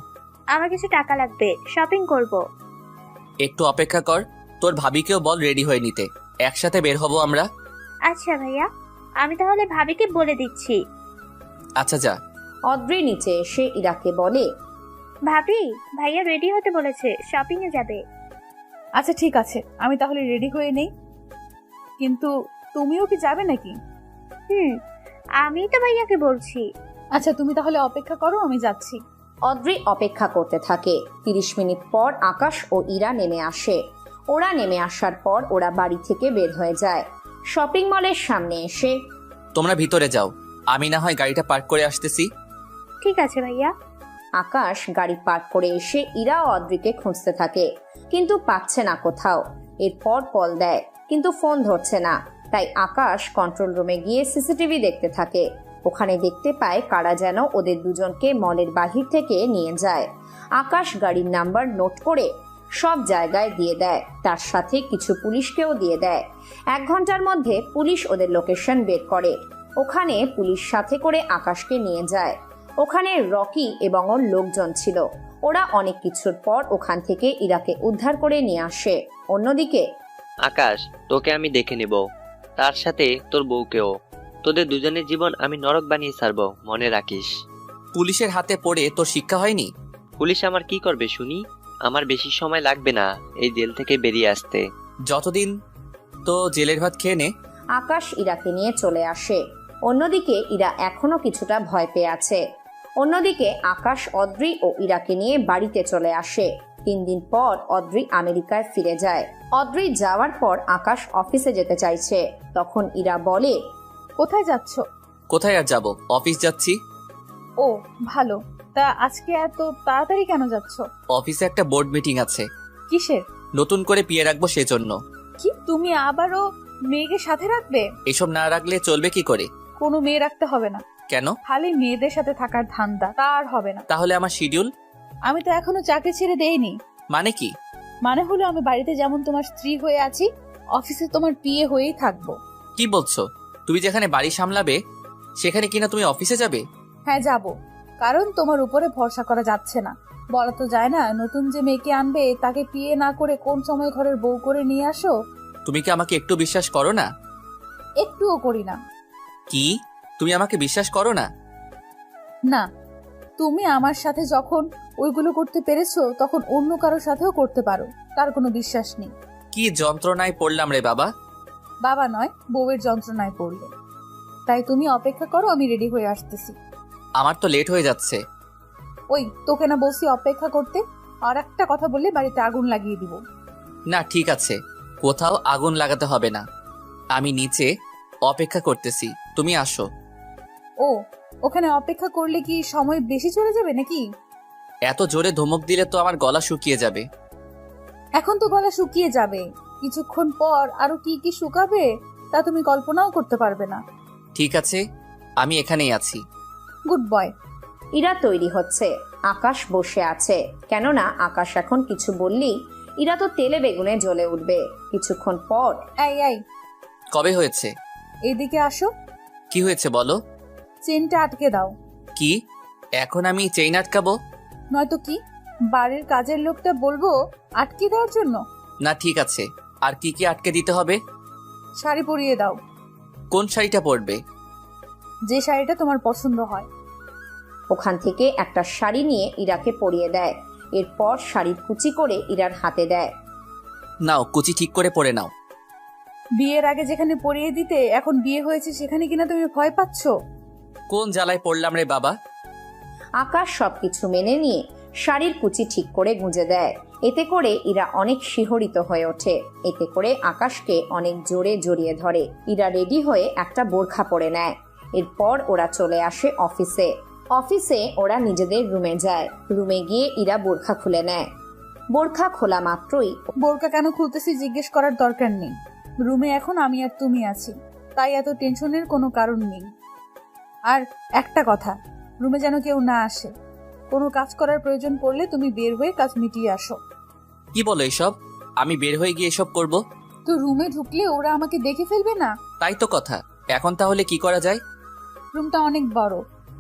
আমার কিছু টাকা লাগবে, শপিং করব। একটু অপেক্ষা কর, তোর ভাবিকেও বল রেডি হয়ে নিতে, একসাথে বের হব আমরা। আচ্ছা ভাইয়া, আমি তাহলে ভাবিকে বলে দিচ্ছি। আচ্ছা যা। অদ্রি নিচে এসে ইরাকে বলে, ভাবি, ভাইয়া রেডি হতে বলেছে, শপিং এ যাবে। আচ্ছা ঠিক আছে, আমি তাহলে রেডি হয়ে নেই। কিন্তু তুমিও কি যাবে নাকি? আমি তো ভাইয়াকে বলছি। আচ্ছা তুমি তাহলে অপেক্ষা করো, আমি যাচ্ছি। অদ্রি অপেক্ষা করতে থাকে। 30 মিনিট পর আকাশ ও ইরা নেমে আসে। ওরা নেমে আসার পর ওরা বাড়ি থেকে বের হয়ে যায়। শপিং মলের সামনে এসে, তোমরা ভিতরে যাও, আমি না হয় গাড়িটা পার্ক করে আসতেছি। ঠিক আছে ভাইয়া। আকাশ গাড়ি পার্ক করে এসে ইরা ও অদ্রিকে খুঁজতে থাকে, কিন্তু পাচ্ছে না কোথাও। এরপর কল দেয়, কিন্তু ফোন ধরছে না। তাই আকাশ কন্ট্রোল রুমে গিয়ে সিসিটিভি দেখতে থাকে। ওখানে দেখতে পায় কারা যেন ওদের দুজনকে মলের বাহির থেকে নিয়ে যায়। আকাশ গাড়ির নাম্বার নোট করে সব জায়গায় দিয়ে দেয়, তার সাথে কিছু পুলিশকেও দিয়ে দেয়। 1 ঘন্টার মধ্যে পুলিশ ওদের লোকেশন বের করে। ওখানে পুলিশ সাথে করে আকাশকে নিয়ে যায়। ওখানে রকি এবং ওর লোকজন ছিল। ওরা অনেক কিছুর পর ওখান থেকে ইরাকে উদ্ধার করে নিয়ে আসে। অন্যদিকে আকাশ, তোকে আমি দেখে নেব, তার সাথে তোর বউকেও। তোদের দুজনের জীবন আমি নরক বানিয়ে ছাড়বো, মনে রাখিস। পুলিশের হাতে পড়ে তোর শিক্ষা হয়নি? পুলিশ আমার কি করবে শুনি? আমার বেশি সময় লাগবে না এই জেল থেকে বেরিয়ে আসতে। যতদিন তো জেলের ভাত খেয়ে নে। আকাশ ইরাকে নিয়ে চলে আসে। অন্যদিকে ইরা এখনো কিছুটা ভয় পেয়ে আছে। অন্যদিকে আকাশ অদ্রি ও ইরাকে নিয়ে বাড়িতে চলে আসে। 3 দিন পর অদ্রি আমেরিকায় ফিরে যায়। অদ্রি যাওয়ার পর আকাশ অফিসে যেতে চাইছে। তখন ইরা বলে, কোথায় যাচ্ছ? কোথায় আর যাব, অফিস যাচ্ছি। ও ভালো। তা আজকে এত তাড়াতাড়ি কেন যাচ্ছ? অফিসে একটা বোর্ড মিটিং আছে। কিসের? নতুন করে পিয়ে রাখবো সেজন্য। কি তুমি আবারও মেয়েকে সাথে রাখবে? এসব না রাখলে চলবে কি করে? কোনো মেয়ে রাখতে হবে না। কেন? খালি মেয়েদের সাথে থাকার ধান্দা, তা আর হবে না। তাহলে আমার শিডিউল? আমি তো এখনো চাকরি ছেড়ে দেইনি। মানে কি? মানে হলো আমি বাড়িতে যেমন তোমার স্ত্রী হয়ে আছি, অফিসে তোমার পিএ হয়েই থাকবো। কি বলছো? তুমি যেখানে বাড়ি সামলাবে সেখানে কিনা তুমি অফিসে যাবে? হ্যাঁ যাব, কারণ তোমার উপরে ভরসা করা যাচ্ছে না। বলা তো যায় না, নতুন যে মেয়েকে আনবে তাকে পিএ না করে কোন সময় ঘরের বউ করে নিয়ে আসো। তুমি কি আমাকে একটু বিশ্বাস করো না? একটুও করি না। কি তুমি আমাকে বিশ্বাস করো না? না, তুমি আমার সাথে যখন ওইগুলো করতে পেরেছো তখন অন্য কারোর সাথেও করতে পারো, তার কোনো বিশ্বাস নেই। কি যন্ত্রণায় পড়লাম রে বাবা। বাবা নয়, বউয়ের যন্ত্রণায় পড়লে। তাই তুমি অপেক্ষা করো, আমি রেডি হয়ে আসতেছি। আমার তো লেট হয়ে যাচ্ছে। ওই তোকে না বলছি অপেক্ষা করতে? আর একটা কথা বললে বাড়িতে আগুন লাগিয়ে দিব। না ঠিক আছে, কোথাও আগুন লাগাতে হবে না, আমি নিচে অপেক্ষা করতেছি, তুমি আসো। ও, ওখানে অপেক্ষা করলে কি সময় বেশি চলে যাবে নাকি? এত জোরে ধমক দিলে তো আমার গলা শুকিয়ে যাবে। এখন তো গলা শুকিয়ে যাবে, কিছুক্ষণ পর আরো কি কি শুকাবে তা তুমি কল্পনাও করতে পারবে না। ঠিক আছে, আমি এখানেই আছি। Good boy. ইরা তৈরি হচ্ছে, আকাশ বসে আছে। কেননা আকাশ এখন কিছু বললেই ইরা তো তেলে বেগুনে জ্বলে উঠবে। কিছুক্ষণ পর এই কবে হয়েছে? এদিকে আসো। কি হয়েছে বলো। চেনটা আটকে দাও। কি এখন আমি চেইন আটকাবো? নয়তো কি বাড়ির কাজের লোকটা বলবো আটকে দেওয়ার জন্য? না ঠিক আছে, আর কি কি আটকে দিতে হবে? শাড়ি পরিয়ে দাও। কোন শাড়িটা পরবে? যে শাড়িটা তোমার পছন্দ হয়। ওখান থেকে একটা শাড়ি নিয়ে ইরাকে পরিয়ে দেয়। এরপর শাড়ির কুচি করে ইরার হাতে দেয়। নাও কুচি ঠিক করে পরে নাও। বিয়ের আগে যেখানে পরিয়ে দিতে, এখন বিয়ে হয়েছে সেখানে কিনা তুমি ভয় পাচ্ছ? কোন জ্বালায় পড়লাম রে বাবা। আকাশ সবকিছু মেনে নিয়ে শাড়ির কুচি ঠিক করে গুঁজে দেয়। এতে করে ইরা অনেক শিহরিত হয়ে ওঠে। এতে করে আকাশকে অনেক জোরে জড়িয়ে ধরে। ইরা রেডি হয়ে একটা বোরখা পরে নেয়। এরপর ওরা চলে আসে অফিসে। অফিসে ওরা নিজেদের রুমে যায়। রুমে গিয়ে ইরা বোরখা খুলে নেয়। বোরখা খোলা মাত্রই বোরকা কেন খুলতেছি জিজ্ঞেস করার দরকার নেই। রুমে এখন আমি আর তুমি আছি, তাই এত টেনশনের কোনো কারণ নেই। আর একটা কথা, রুমে যেন কেউ না আসে। কোনো কাজ করার প্রয়োজন পড়লে তুমি বের হয়ে কাজ মিটিয়ে আসো। কি বলো এসব? আমি বের হয়ে গিয়ে এসব করব? তো রুমে ঢুকলে ওরা আমাকে দেখে ফেলবে না? তাই তো কথা। এখন তাহলে কি করা যায়? রুমটা অনেক বড়,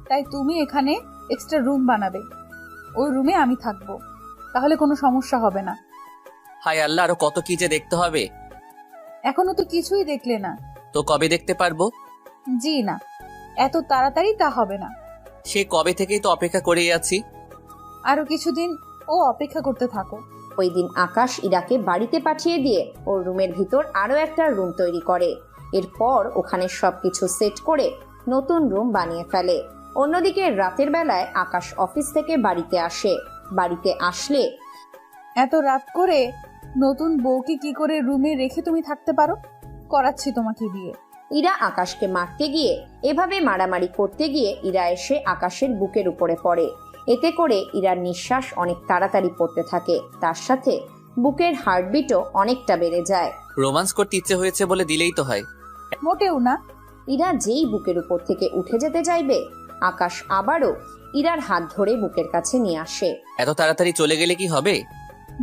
তাই তুমি এখানে এক্সট্রা রুম বানাবে। ওই রুমে আমি থাকবো, তাহলে কোনো সমস্যা হবে না। হায় আল্লাহ, আরো কত কি যে দেখতে হবে। এখনো তো কিছুই দেখলে না। তো কবে দেখতে পারবো? জি না, এত তাড়াতাড়ি তা হবে না। সে কবে থেকেই তো অপেক্ষা করেই আছি। আরো কিছুদিন ও অপেক্ষা করতে থাকো। ওই দিন আকাশ ইরাকে বাড়িতে পাঠিয়ে দিয়ে ওর রুমের ভিতর আরো একটা রুম তৈরি করে। এরপর ওখানে সবকিছু সেট করে নতুন রুম বানিয়ে ফেলে। অন্যদিকে রাতের বেলায় আকাশ অফিস থেকে বাড়িতে আসে। বাড়িতে আসলে এত রাত করে নতুন বউকে কি করে রুমে রেখে তুমি থাকতে পারো? করাচ্ছি তোমাকে বিয়ে। ইরা আকাশকে মারতে গিয়ে, এভাবে মারামারি করতে গিয়ে ইরা এসে আকাশের বুকের উপরে পড়ে। এতে করে ইরার নিঃশ্বাস অনেক তাড়াতাড়ি পড়তে থাকে। তার সাথে বুকের হার্টবিটও অনেকটা বেড়ে যায়। রোমান্স করতে ইচ্ছে হয়েছে বলে দিলেই তো হয়। মোটেও না। ইরা যেই বুকের উপর থেকে উঠে যেতে চাইবে, আকাশ আবারও ইরার হাত ধরে বুকের কাছে নিয়ে আসে। এত তাড়াতাড়ি চলে গেলে কি হবে?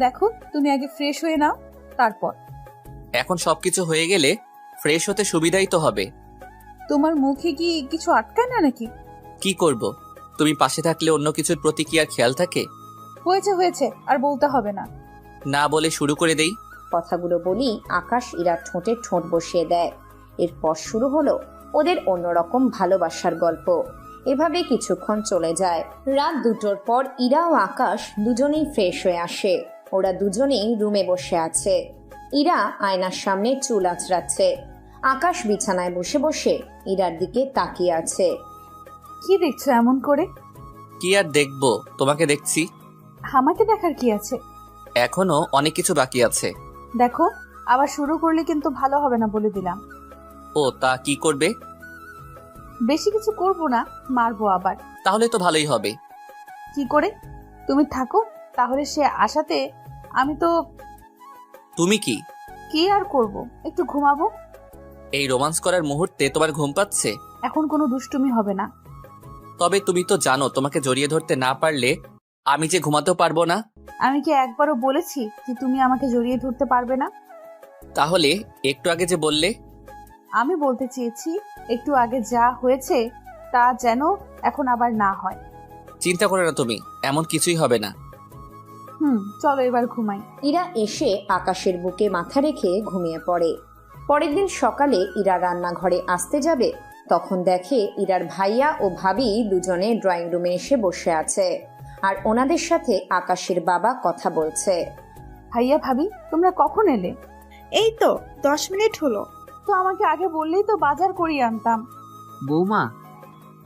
দেখো, তুমি আগে ফ্রেশ হয়ে নাও, তারপর। এখন সবকিছু হয়ে গেলে ফ্রেশ হতে সুবিধাই তো হবে। তোমার মুখে কি কিছু আটকায় না নাকি? কি করব? তুমি পাশে থাকলে অন্য কিছুর প্রতি কি আর খেয়াল থাকে? হয়েছে হয়েছে, আর বলতে হবে না। না বলে শুরু করে দেই। কথাগুলো বলি আকাশ ইরার ঠোঁটে ঠোঁট বসিয়ে দেয়। এরপর শুরু হলো ওদের অন্যরকম ভালোবাসার গল্প। এভাবে কিছুক্ষণ চলে যায়। রাত 2টোর পর ইরা ও আকাশ দুজনেই ফ্রেশ হয়ে আসে। ওরা দুজনেই রুমে বসে আছে। ইরা আয়নার সামনে চুল আঁচড়াচ্ছে। আকাশ বিছানায় বসে বসে ইরার দিকে তাকিয়ে আছে। কি দেখছো এমন করে? কি আর দেখবো, তোমাকে দেখছি। আমাকে দেখার কি আছে? এখনো অনেক কিছু বাকি আছে। দেখো, আবার শুরু করলে কিন্তু ভালো হবে না বলে দিলাম। ও তা কি করবে? বেশি কিছু করব না, মারবো আবার। তাহলে তো ভালোই হবে। কি করে? তুমি থাকো, তাহলে সে আশাতে আমি তো। তুমি কি আর করব, একটু ঘুমাবো। এই রোমান্স করার মুহূর্তে তোমার ঘুম পাচ্ছে? এখন কোনো দুষ্টুমি হবে না। তবে তুমি তো জানো তোমাকে জড়িয়ে ধরতে না পারলে আমি যে ঘুমাতেও পারবো না। আমি কি একবারও বলেছি যে তুমি আমাকে জড়িয়ে ধরতে পারবে না? তাহলে একটু আগে যে বললে। আমি বলতে চেয়েছি একটু আগে যা হয়েছে তা যেন এখন আবার না হয়। চিন্তা করো না তুমি, এমন কিছুই হবে না। চলো এবার ঘুমাই। ইরা এসে আকাশের বুকে মাথা রেখে ঘুমিয়ে পড়ে। পরের দিন সকালে ইরা রান্নাঘরে আসতে যাবে, তখন দেখে ইরার ভাইয়া ও ভাবি দুজনে ড্রয়িং রুমে এসে বসে আছে। আর ওনাদের সাথে আকাশের বাবা কথা বলছে। ভাইয়া ভাবি, তোমরা কখন এলে? এই তো 10 মিনিট হলো। তো আমাকে আগে বললেই তো বাজার করিয়ে আনতাম। বৌমা,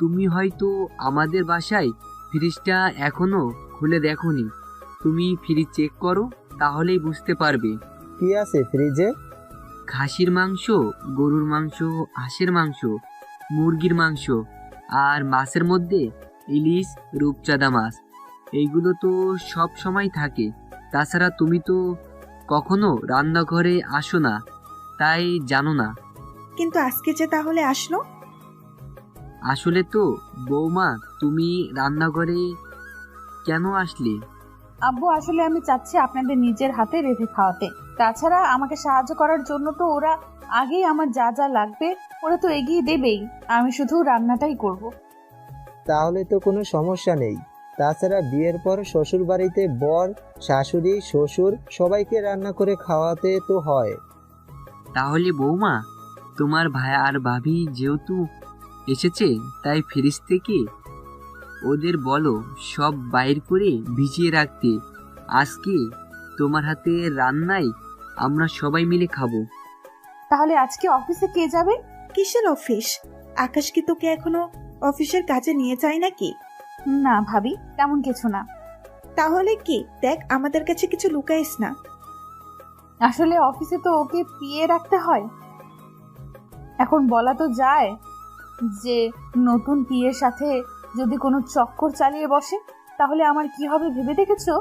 তুমি হয়তো আমাদের বাসায় ফ্রিজটা এখনো খুলে দেখোনি। তুমি ফ্রিজ চেক করো, তাহলেই বুঝতে পারবে। কি আছে ফ্রিজে? খাসির মাংস, গরুর মাংস, হাঁসের মাংস, মুরগির মাংস আর মাছের মধ্যে ইলিশ, রূপচাঁদা মাছ। এইগুলো তো সব সময় থাকে। তাছাড়া তুমি তো কখনো রান্নাঘরে আসো না, তাই জানো না। কিন্তু আজকে যে তাহলে আসলো। আসলে তো বৌমা, তুমি রান্নাঘরে কেন আসলে? আব্বু, আসলে আমি চাচ্ছি আপনাদের নিজের হাতে রেঁধে খাওয়াতে। তাছাড়া আমাকে সাহায্য করার জন্য তো ওরা আগেই আমার যা যা লাগবে ওরা তো এগিয়ে দেবেই, আমি শুধু রান্নাটাই করব। তাহলে তো কোনো সমস্যা নেই। তাছাড়া বিয়ের পর শ্বশুর বাড়িতে বর, শাশুড়ি, শ্বশুর সবাইকে রান্না করে খাওয়াতে তো হয়। তাহলে বৌমা, তোমার ভাই আর ভাবি যেহেতু এসেছে, তাই ফ্রিজ থেকে ওদের বলো সব বাইর করে ভিজিয়ে রাখতে। আজকে তোমার হাতে রান্নায় আমরা সবাই মিলে খাবো। তাহলে আজকে অফিসে কে যাবে? কিসের অফিস? আকাশ কি তোকে এখনো অফিসের কাজে নিয়ে যায় নাকি? না ভাবি, তেমন কিছু না। তাহলে কি দেখ, আমাদের কাছে কিছু লুকাইস না। আসলে অফিসে তো ওকে পিয়ে রাখতে হয়। এখন বলা তো যায় যে নতুন পিয়ের সাথে যদি কোনো চক্কর চালিয়ে বসে তাহলে আমার কি হবে ভেবে দেখেছো?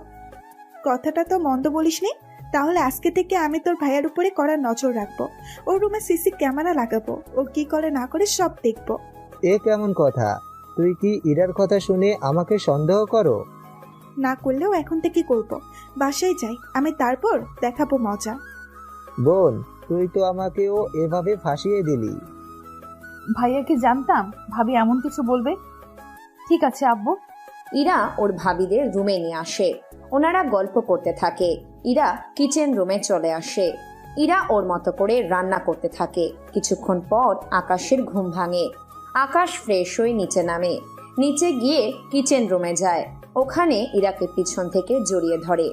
কথাটা তো মন্দ বলিসনি। তাহলে আজকে থেকে আমি তোর ভাইয়ের উপরে কড়া নজর রাখবো। ওর রুমে সিসি ক্যামেরা লাগাবো, ও কি করে না করে সব দেখবো। এ কেমন কথা? তুই কি ইরার কথা শুনে আমাকে সন্দেহ করো? না করলেও এখন থেকে করব। বাসায় যাই, আমি তারপর দেখাবো মজা। বোন, তুই তো আমাকেও এভাবে ফাঁসিয়ে দিলি। ভাইয়াকে জানতাম ভাবি এমন কিছু বলবে। ঠিক আছে আব্বু। ইরা ওর ভাবিদের রুমে নিয়ে আসে। ওনারা গল্প করতে থাকে। ইরা কিচেন রুমে চলে আসে। ইরা ওর মতো করে রান্না করতে থাকে। কিছুক্ষণ পর আকাশের ঘুম ভাঙে। আকাশ ফ্রেশ হয়ে নিচে নামে। নিচে গিয়ে কিচেন রুমে যায়। ওখানে ইরাকে পিছন থেকে জড়িয়ে ধরে।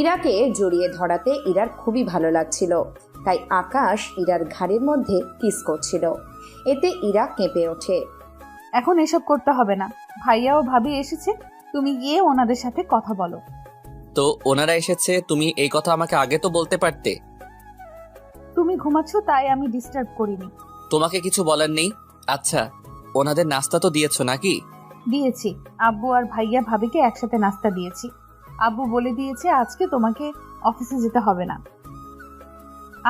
ইরাকে জড়িয়ে ধরাতে ইরার খুবই ভালো লাগছিল, তাই আকাশ ইরার ঘাড়ের মধ্যে কিস করছিল। এতে ইরা কেঁপে ওঠে। এখন এসব করতে হবে না, ভাইয়া ও ভাবি এসেছে, তুমি গিয়ে ওনাদের সাথে কথা বলো। তো ওনারা এসেছে, তুমি এই কথা আমাকে আগে তো বলতে পারতে। তুমি ঘুমাচ্ছ তাই আমি ডিস্টার্ব করিনি। তোমাকে কিছু বলার নেই। আচ্ছা, ওনাদের নাস্তা তো দিয়েছো নাকি? দিয়েছি, আব্বু আর ভাইয়া ভাবিকে একসাথে নাস্তা দিয়েছি। আব্বু বলে দিয়েছে আজকে তোমাকে অফিসে যেতে হবে না।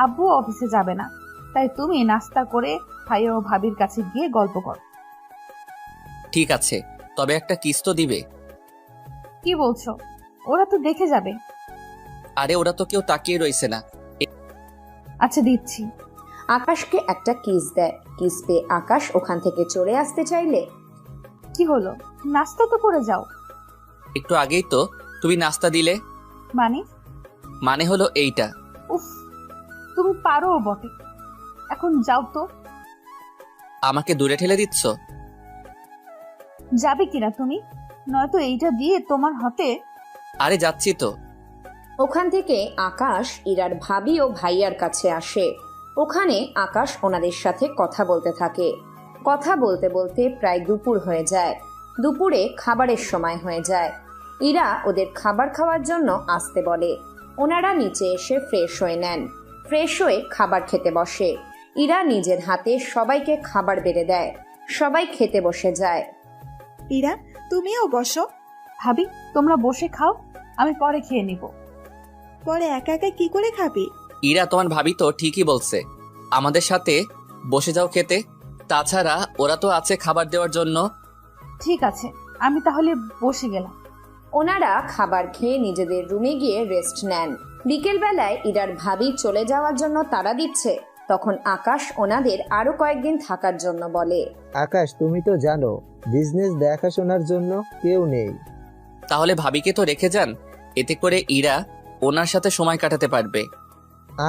আব্বু অফিসে যাবে না, তাই তুমি নাস্তা করে ভাইয়া ও ভাবির কাছে গিয়ে গল্প করো। ঠিক আছে, তবে একটা কিস তো দিবে। কি বলছো? ওরা তো দেখে যাবে। আরে ওরা তো কেউ তাকিয়ে রইছে না। আচ্ছা দিচ্ছি। আকাশকে একটা কিস দেয়। কিস পেয়ে আকাশ ওখান থেকে চলে আসতে চাইলে কি হলো, নাস্তা তো করে যাও। একটু আগেই তো তুমি নাস্তা দিলে। মানে হলো এইটা। উফ, তুমি পারো বটে, এখন যাও তো। আমাকে দূরে ঠেলে দিচ্ছ? যাবে কিনা তুমি? নয়তো এইটা দিয়ে তোমার হাতে। আরে যাচ্ছি তো। ওখান থেকে আকাশ ইরার ভাবি ও ভাইয়ার কাছে আসে। ওখানে আকাশ ওনাদের সাথে কথা বলতে থাকে। কথা বলতে বলতে প্রায় দুপুর হয়ে যায়। দুপুরে খাবারের সময় হয়ে যায়। ইরা ওদের খাবার খাওয়ার জন্য আসতে বলে। ওনারা নিচে এসে ফ্রেশ হয়ে নেন। ফ্রেশ হয়ে খাবার খেতে বসে। ইরা নিজের হাতে সবাইকে খাবার বেড়ে দেয়। সবাই খেতে বসে যায়। ইরা, তুমিও বসো। ভাবি, তোমরা বসে খাও, আমি পরে খেয়ে নিব। পরে একা একা কি করে খাবি? ইরা, তোমার ভাবি তো ঠিকই বলছে, আমাদের সাথে বসে যাও খেতে। তাছাড়া ওরা তো আছে খাবার দেওয়ার জন্য। ঠিক আছে, আমি তাহলে বসে গেলাম। ওনারা খাবার খেয়ে নিজেদের রুমে গিয়ে রেস্ট নেন। বিকেলবেলায় ইরার ভাবি চলে যাওয়ার জন্য তাড়া দিচ্ছে, তখন আকাশ ওনাদের আরো কয়েকদিন থাকার জন্য বলে। আকাশ, তুমি তো জানো বিজনেস দেখাশোনার জন্য কেউ নেই। তাহলে ভাবিকে তো রেখে যান, এতে করে ইরা ওনার সাথে সময় কাটাতে পারবে।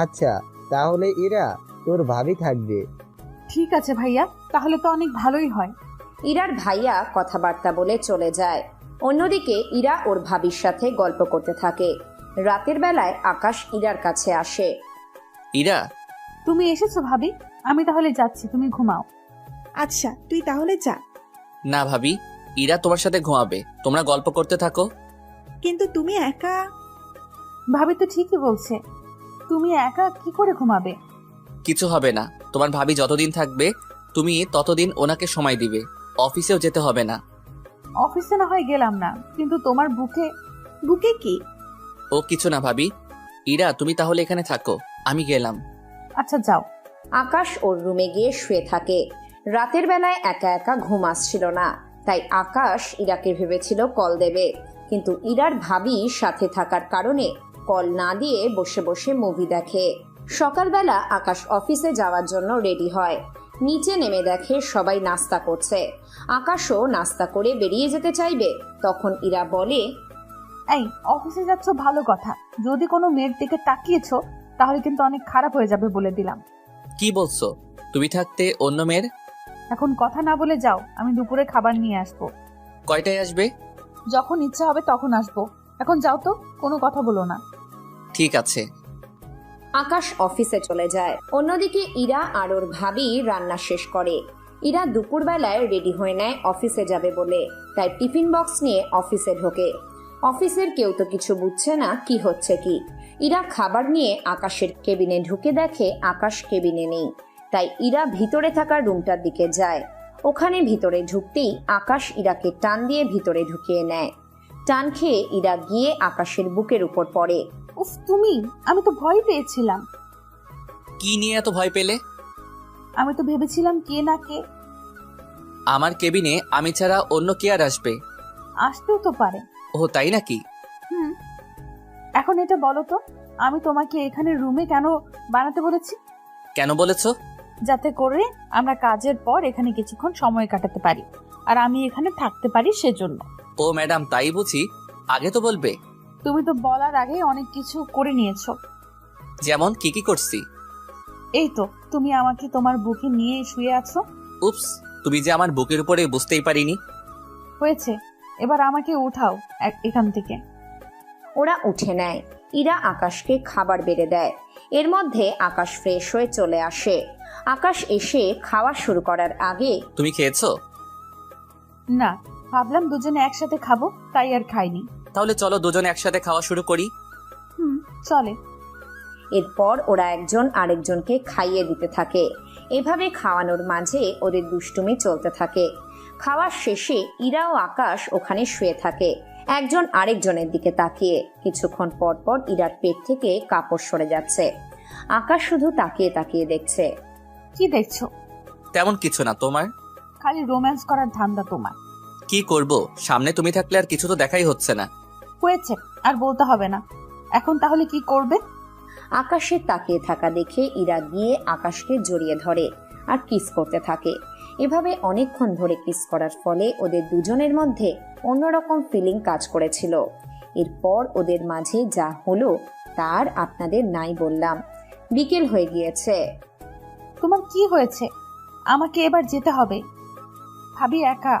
আচ্ছা, তাহলে ইরা তোর ভাবি থাকবে। ঠিক আছে ভাইয়া, তাহলে তো অনেক ভালোই হয়। ইরার ভাইয়া কথাবার্তা বলে চলে যায়। অন্যদিকে ইরা ওর ভাবির সাথে গল্প করতে থাকে। রাতের বেলায় আকাশ ইরার কাছে আসে। ইরা, তুমি এসেছো ভাবি, আমি তাহলে যাচ্ছি, তুমি ঘুমাও। আচ্ছা, তুই তাহলে যা। না ভাবি, ইরা তোমার সাথে ঘুমাবে, তোমরা গল্প করতে থাকো। কিন্তু তুমি একা। ভাবি তো ঠিকই বলছে, তুমি একা কি করে ঘুমাবে? কিছু হবে না, তোমার ভাবি যতদিন থাকবে তুমি ততদিন ওনাকে সময় দিবে, অফিসেও যেতে হবে না। অফিসে না হয় গেলাম না, কিন্তু তোমার বুকে বুকে কি? ও কিছু না ভাবি। ইরা তুমি তাহলে এখানে থাকো, আমি গেলাম। আচ্ছা যাও। আকাশ ওর রুমে গিয়ে শুয়ে থাকে। রাতের বেলায় একা একা ঘুম আসছিল না, তাই আকাশ ইরাকে ভেবেছিল কল দেবে, কিন্তু ইরার ভাবি সাথে থাকার কারণে কল না দিয়ে বসে বসে মুভি দেখে। সকালবেলা আকাশ অফিসে যাওয়ার জন্য রেডি হয়। নিচে নেমে দেখে সবাই নাস্তা করছে। আকাশও নাস্তা করে বেরিয়ে যেতে চাইবে, তখন ইরা বলে, এই অফিসে যাচ্ছ ভালো কথা, যদি কোনো মেয়ের দিকে তাকিয়েছো তাহলে কিন্তু অনেক খারাপ হয়ে যাবে বলে দিলাম। কি বলছো? তুমি থাকতে অন্য মেয়ের? এখন কথা না বলে যাও, আমি দুপুরে খাবার নিয়ে আসবো। কয়টায় আসবে? যখন ইচ্ছা হবে তখন আসবো, এখন যাও তো, কোনো কথা বলো না। ঠিক আছে। আকাশ অফিসে চলে যায়। অন্যদিকে ইরা আর ওর ভাবি রান্না শেষ করে। ইরা দুপুরবেলায় রেডি হয়ে নেয় অফিসে যাবে বলে, তাই টিফিন বক্স নিয়ে অফিসে ঢোকে। অফিসের কেউ তো কিছু বুঝছে না কি হচ্ছে কি। ইরা খাবার নিয়ে আকাশের কেবিনে ঢুকে দেখে আকাশ কেবিনে নেই, তাই ইরা ভিতরে থাকা রুমটার দিকে যায়। ওখানে ভিতরে ঢুকতেই আকাশ ইরাকে টান দিয়ে ভিতরে ঢুকিয়ে নেয়। টান খেয়ে ইরা গিয়ে আকাশের বুকের উপর পড়ে। উফ, তুমি! আমি তো ভয় পেয়েছিলাম। কি নিয়ে এত ভয় পেলে? আমি তো ভেবেছিলাম কে না কে। আমার কেবিনে আমি ছাড়া অন্য কে আর আসবে? আসতেও তো পারে। ও তাই নাকি? এখন এটা বলো তো, আমি তোমাকে এখানে রুমে কেন বানাতে বলেছি? কেন বলেছো? যাতে করে আমরা কাজের পর এখানে কিছুক্ষণ সময় কাটাতে পারি, আর আমি এখানে থাকতে পারি সেজন্য। ও ম্যাডাম, তাই বুঝি? আগে তো বলবে। তুমি তো বলার আগে অনেক কিছু করে নিয়েছো। যেমন কি কি করছি? এই তো, তুমি আমাকে তোমার বুকে নিয়ে শুয়ে আছো। উপস, তুমি যে আমার বুকের উপরে বুঝতেই পারিনি। হয়েছে, এবার আমাকে উঠাও এখান থেকে। ওরা উঠে নেয়। ইরা আকাশকে খাবার বেড়ে দেয়। এর মধ্যে আকাশ ফ্রেশ হয়ে চলে আসে। আকাশ এসে খাওয়া শুরু করার আগে, তুমি খেয়েছো? না, ভাবলাম দুজনে একসাথে খাবো, তাই আর খাইনি। তাহলে চলো দুজনে একসাথে খাওয়া শুরু করি। চলে। এরপর ওরা একজন আরেকজনকে খাইয়ে দিতে থাকে। এভাবে খাওয়ানোর মাঝে ওদের দুষ্টুমি চলতে থাকে। খাওয়ার শেষে ইরা ও আকাশ ওখানে শুয়ে থাকে, একজন আরেকজনের দিকে তাকিয়ে। কিছুক্ষণ পর পর ইরার পেট থেকে কাপড় সরে যাচ্ছে। আকাশ শুধু তাকিয়ে তাকিয়ে দেখছে। কি দেখছো? তেমন কিছু না। তোমার? খালি রোম্যান্স করার ধান্দা তোমার। কি করব, সামনে তুমি থাকলে আর কিছু তো দেখাই হচ্ছে না। হয়েছে, আর বলতে হবে না। এখন তাহলে কি করবে? আকাশের তাকিয়ে থাকা দেখে ইরা গিয়ে আকাশকে জড়িয়ে ধরে আর কিস করতে থাকে। এভাবে অনেকক্ষণ ধরে কিস করার ফলে ওদের দুজনের মধ্যে অন্যরকম ফিলিং কাজ করেছিল। এরপর ওদের মাঝে যা হলো তার আপনাদের নাই বললাম। বিকেল হয়ে গিয়েছে। তোমার কি হয়েছে? আমাকে এবার যেতে হবে। ভাবি একা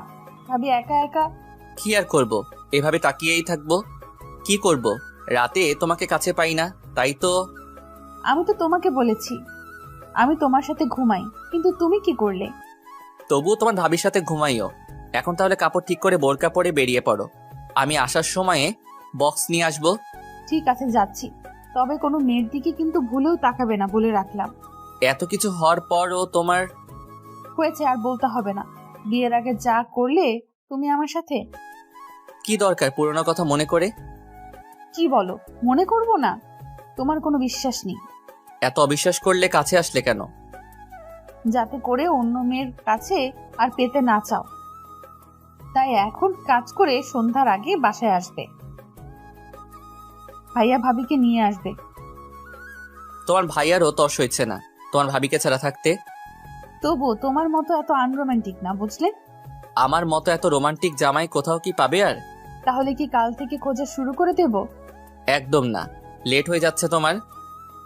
একা। কি আর করব, এভাবে তাকিয়েই থাকবো। কি করব, রাতে তোমাকে কাছে পাই না, তাই তো। আমি তো তোমাকে বলেছি আমি তোমার সাথে ঘুমাই, কিন্তু তুমি কি করলে? তবুও তোমার ভাবির সাথে ঘুমাইও। এখন তাহলে কাপড় ঠিক করে বোরকা পরে বেরিয়ে পড়ো। আমি আসার সময়ে বক্স নিয়ে আসবো। ঠিক আছে, যাচ্ছি। তবে কোনো মেয়ের দিকে কিন্তু ভুলেও তাকাবে না বলে রাখলাম। এত কিছু হওয়ার পরও তোমার। হয়েছে, আর বলতে হবে না। বিয়ের আগে যা করলে তুমি আমার সাথে। কি দরকার পুরনো কথা মনে করে? কি বলো, মনে করব না? তোমার কোনো বিশ্বাস নেই। এত অবিশ্বাস করলে কাছে আসলে কেন? যাতে করে অন্য মেয়ের কাছে আর পেতে না চাও, তাই এখন কাজ করে সন্ধ্যার আগে বাসায় আসবে। ভাইয়া ভাবিকে নিয়ে আসবে। তোমার ভাইয়ারও তর্স হয়েছে না তোমার ভাবিকে ছাড়া থাকতে। তবু তোমার মতো এত আনরোমান্টিক না, বুঝলে? আমার মতো এত রোমান্টিক জামাই কোথাও কি পাবে আর? তাহলে কি কাল থেকে খোঁজা শুরু করে দেব? একদম না, লেট হয়ে যাচ্ছে তোমার।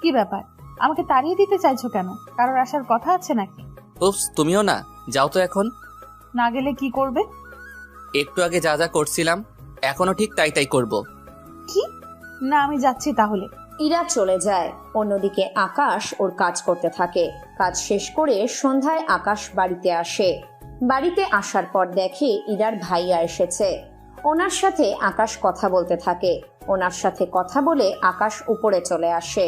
কি ব্যাপার, আমাকে তাড়িয়ে দিতে চাইছো কেন? কারোর আসার কথা আছে নাকি? উপস, তুমিও না, যাও তো এখন। না গেলে কি করবে? একটু আগে যা যা করছিলাম এখনো ঠিক তাই তাই করব। কি? না, আমি যাচ্ছি তাহলে। ইরা চলে যায়। অন্যদিকে আকাশ ওর কাজ করতে থাকে। কাজ শেষ করে সন্ধ্যায় আকাশ বাড়িতে আসে। বাড়িতে আসার পর দেখে ইরার ভাইয়া এসেছে। ওনার সাথে আকাশ কথা বলতে থাকে। ওনার সাথে কথা বলে আকাশ উপরে চলে আসে।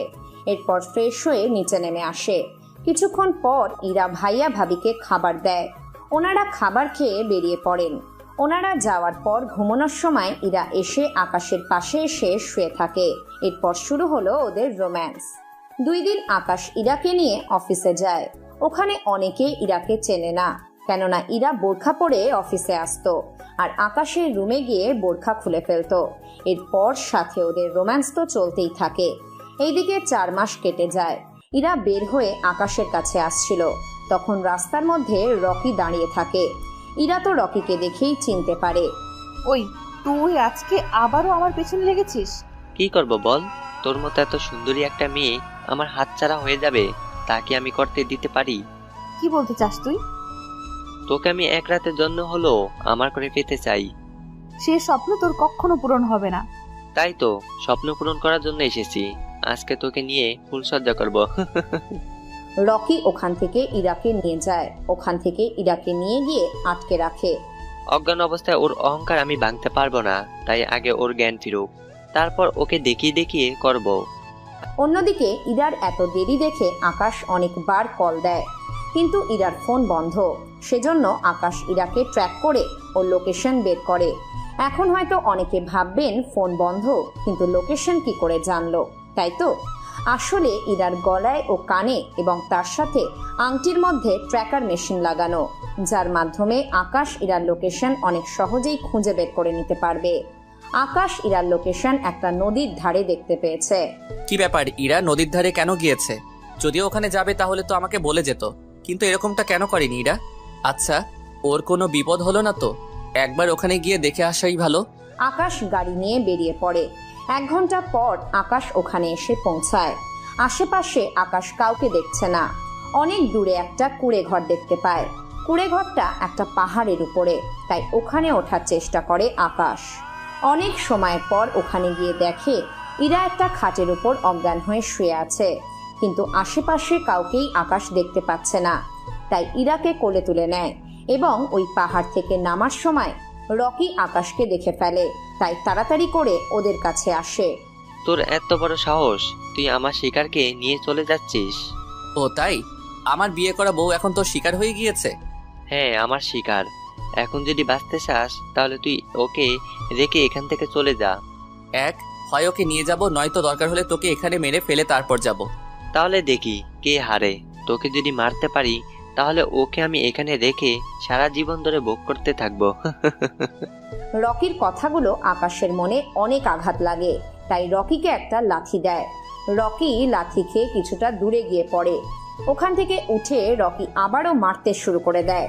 এরপর ফ্রেশ হয়ে নিচে নেমে আসে। কিছুক্ষণ পর ইরা ভাইয়া ভাবিকে খাবার দেয়। ওনারা খাবার খেয়ে বেরিয়ে পড়েন। ওনারা যাওয়ার পর ঘুমানোর সময় ইরা এসে আকাশের পাশে এসে শুয়ে থাকে। এরপর শুরু হলো ওদের রোম্যান্স। 2 দিন আকাশ ইরাকে নিয়ে অফিসে যায়। ওখানে অনেকে ইরাকে চেনে না, কেননা ইরা বোরখা পরে অফিসে আসতো আর আকাশের রুমে গিয়ে বোরখা খুলে ফেলতো। এরপর সাথে ওদের রোম্যান্স তো চলতেই থাকে। এইদিকে 4 মাস কেটে যায়। ইরা বের হয়ে আকাশের কাছে আসছিল, তখন রাস্তার মধ্যে রকি দাঁড়িয়ে থাকে। ইরা তো রকিকে দেখেই চিনতে পারে। ওই তুই আজকে আবারও আমার পেছনে লেগেছিস? কি করব বল, তোর মতো এত সুন্দরী একটা মেয়ে আমার হাতছাড়া হয়ে যাবে তা কি আমি করতে দিতে পারি? কি বলতে চাস তুই? তোকে আমি এক রাতের জন্য হলো আমার করে পেতে চাই। সে স্বপ্ন তোর কখনো পূরণ হবে না। তাই তো স্বপ্ন পূরণ করার জন্য এসেছি। আজকে তোকে নিয়ে ফুলসজ্জা করব। রকি ওখান থেকে ইরাকে নিয়ে যায়। ওখান থেকে ইরাকে নিয়ে গিয়ে আটকে রাখে। অজ্ঞান অবস্থায় ওর অহংকার আমি ভাঙতে পারবো না, তাই আগে ওর জ্ঞান ফিরুক, তারপর ওকে দেখিয়ে দেখিয়ে করব। অন্যদিকে ইরার এত দেরি দেখে আকাশ অনেকবার কল দেয়, কিন্তু ইরার ফোন বন্ধ। সেজন্য আকাশ ইরাকে ট্র্যাক করে ওর লোকেশন বের করে। এখন হয়তো অনেকে ভাববেন ফোন বন্ধ, কিন্তু লোকেশন কি করে জানলো, তাই তো? আসলে ইরার গলায় ও কানে এবং তার সাথে আংটির মধ্যে ট্র্যাকার মেশিন লাগানো, যার মাধ্যমে আকাশ ইরার লোকেশন অনেক সহজেই খুঁজে বের করে নিতে পারবে। আকাশ ইরার লোকেশন একটা নদীর ধারে দেখতে পেয়েছে। কি ব্যাপার, ইরা নদীর ধারে কেন গিয়েছে? যদিও ওখানে যাবে তাহলে তো আমাকে বলে যেত, কিন্তু এরকমটা কেন করেনি ইরা? আচ্ছা, ওর কোনো বিপদ হলো না তো? একবার ওখানে গিয়ে দেখে আসাই ভালো। আকাশ গাড়ি নিয়ে বেরিয়ে পড়ে। 1 ঘন্টা পর আকাশ ওখানে এসে পৌঁছায়। আশেপাশে আকাশ কাউকে দেখছে না। অনেক দূরে একটা কুঁড়ে ঘর দেখতে পায়। কুঁড়ে ঘরটা একটা পাহাড়ের উপরে, তাই ওখানে ওঠার চেষ্টা করে আকাশ। অনেক সময় পর ওখানে গিয়ে দেখে ইরা একটা খাটের উপর অজ্ঞান হয়ে শুয়ে আছে, কিন্তু আশেপাশে কাউকেই আকাশ দেখতে পাচ্ছে না। তাই ইরাকে কোলে তুলে নেয় এবং ওই পাহাড় থেকে নামার সময় রকি আকাশকে দেখে ফেলে, তাই তাড়াতাড়ি করে ওদের কাছে আসে। তোর এত বড় সাহস, তুই আমার শিকারকে নিয়ে চলে যাচ্ছিস? ও তাই? আমার বিয়ে করা বউ এখন তোর শিকার হয়ে গিয়েছে? হ্যাঁ, আমার শিকার। এখন যদি বাঁচতে চাস তাহলে তুই ওকে রেখে এখান থেকে চলে যা। হয় ওকে নিয়ে যাব, নয়তো দরকার হলে তোকে এখানে মেরে ফেলে তারপর যাব। তাহলে দেখি কে হারে। তোকে যদি মারতে পারি তাহলে ওকে আমি এখানে রেখে সারা জীবন ধরে ভোগ করতে থাকবো। রকির কথাগুলো আকাশের মনে অনেক আঘাত লাগে, তাই রকিকে একটা লাথি দেয়। রকি লাথি খেয়ে কিছুটা দূরে গিয়ে পড়ে। ওখান থেকে উঠে রকি আবারও মারতে শুরু করে দেয়।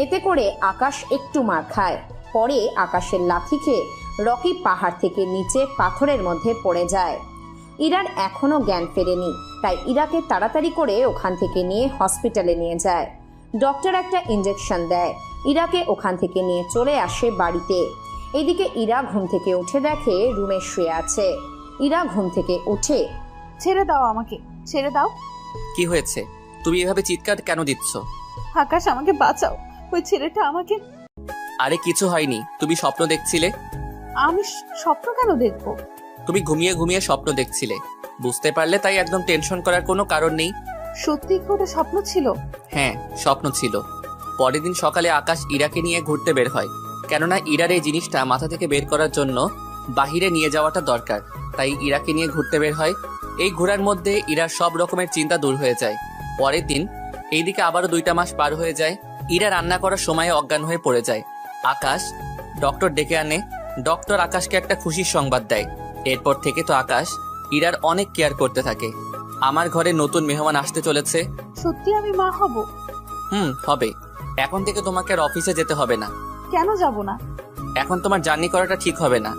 এতে করে আকাশ একটু মার খায়। পরে আকাশের লাথি খেয়ে রকি পাহাড় থেকে নিচে পাথরের মধ্যে পড়ে যায়। ইরার এখনো জ্ঞান ফেরেনি, তাই ইরাকে তাড়াতাড়ি করে ওখান থেকে নিয়ে হসপিটালে নিয়ে যায়। ডক্টর একটা ইঞ্জেকশন দেয়। ইরাকে ওখান থেকে নিয়ে চলে আসে বাড়িতে। এদিকে ইরা ঘুম থেকে উঠে দেখে রুমে শুয়ে আছে। ইরা ঘুম থেকে উঠে, ছেড়ে দাও আমাকে, ছেড়ে দাও। কি হয়েছে? তুমি এভাবে চিৎকার কেন দিচ্ছ? আকাশ, আমাকে বাঁচাও, ওই ছেলেটা আমাকে। আরে কিছু হয়নি, তুমি স্বপ্ন দেখছিলে। আমি স্বপ্ন কেন দেখবো? তুমি ঘুমিয়ে ঘুমিয়ে স্বপ্ন দেখছিলে, বুঝতে পারলে, তাই একদম টেনশন করার কোনো কারণ নেই। সত্যি কি ওটা স্বপ্ন ছিল? হ্যাঁ, স্বপ্ন ছিল। পরের দিন সকালে আকাশ ইরাকে নিয়ে ঘুরতে বের হয়, কেননা ইরার এই জিনিসটা মাথা থেকে বের করার জন্য বাহিরে নিয়ে যাওয়াটা দরকার, তাই ইরাকে নিয়ে ঘুরতে বের হয়। এই ঘোরার মধ্যে ইরার সব রকমের চিন্তা দূর হয়ে যায়। পরের দিন এইদিকে আবারও 2টা মাস পার হয়ে যায়। ইরা রান্না করার সময় অজ্ঞান হয়ে পড়ে যায়। আকাশ ডক্টর ডেকে আনে। ডক্টর আকাশকে একটা খুশির সংবাদ দেয়। এরপর থেকে তো আকাশ ইরার অনেক কেয়ার করতে থাকে। আমার ঘরে নতুন মেহমান আসতে চলেছে। সত্যি আমি মা হব? হবে। এখন থেকে তোমাকে আর অফিসে যেতে হবে না। কেন যাব না? এখন তোমার জার্নি করাটা ঠিক হবে না।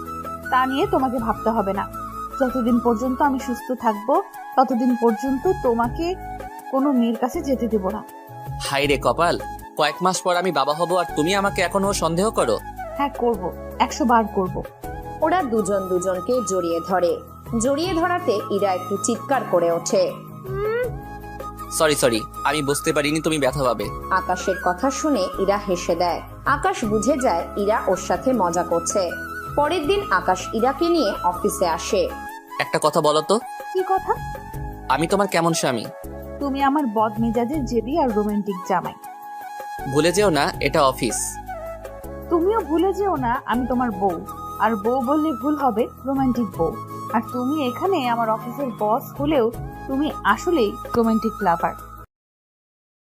তা নিয়ে তোমাকে ভাবতে হবে না। যতদিন পর্যন্ত আমি সুস্থ থাকবো ততদিন পর্যন্ত তোমাকে কোনো মেয়ের কাছে যেতে দেব না। হাই রে কপাল, কয়েক মাস পর আমি বাবা হব আর তুমি আমাকে এখনো সন্দেহ করো? হ্যাঁ, করব, 100 বার করব। ওরা দুজন দুজনকে জড়িয়ে ধরে। জড়িয়ে ধরাতে ইরা একটু চিৎকার করে ওঠে। সরি, আমি বুঝতে পারিনি তুমি ব্যথা পাবে। আকাশের কথা শুনে ইরা হেসে দেয়। আকাশ বুঝে যায় ইরা ওর সাথে মজা করছে। পরের দিন আকাশ ইরাকে নিয়ে অফিসে আসে। একটা কথা বলো তো। কি কথা? আমি তোমার কেমন স্বামী? তুমি আমার বদমেজাজের জেদি আর রোমান্টিক জামাই। ভুলে যেও না, এটা অফিস। তুমিও ভুলে যেও না আমি তোমার বউ, আর বউ বললে ভুল হবে, রোমান্টিক বউ। আর তুমি এখানে আমার অফিসের বস হলেও তুমি আসলেই রোমান্টিক লাভার।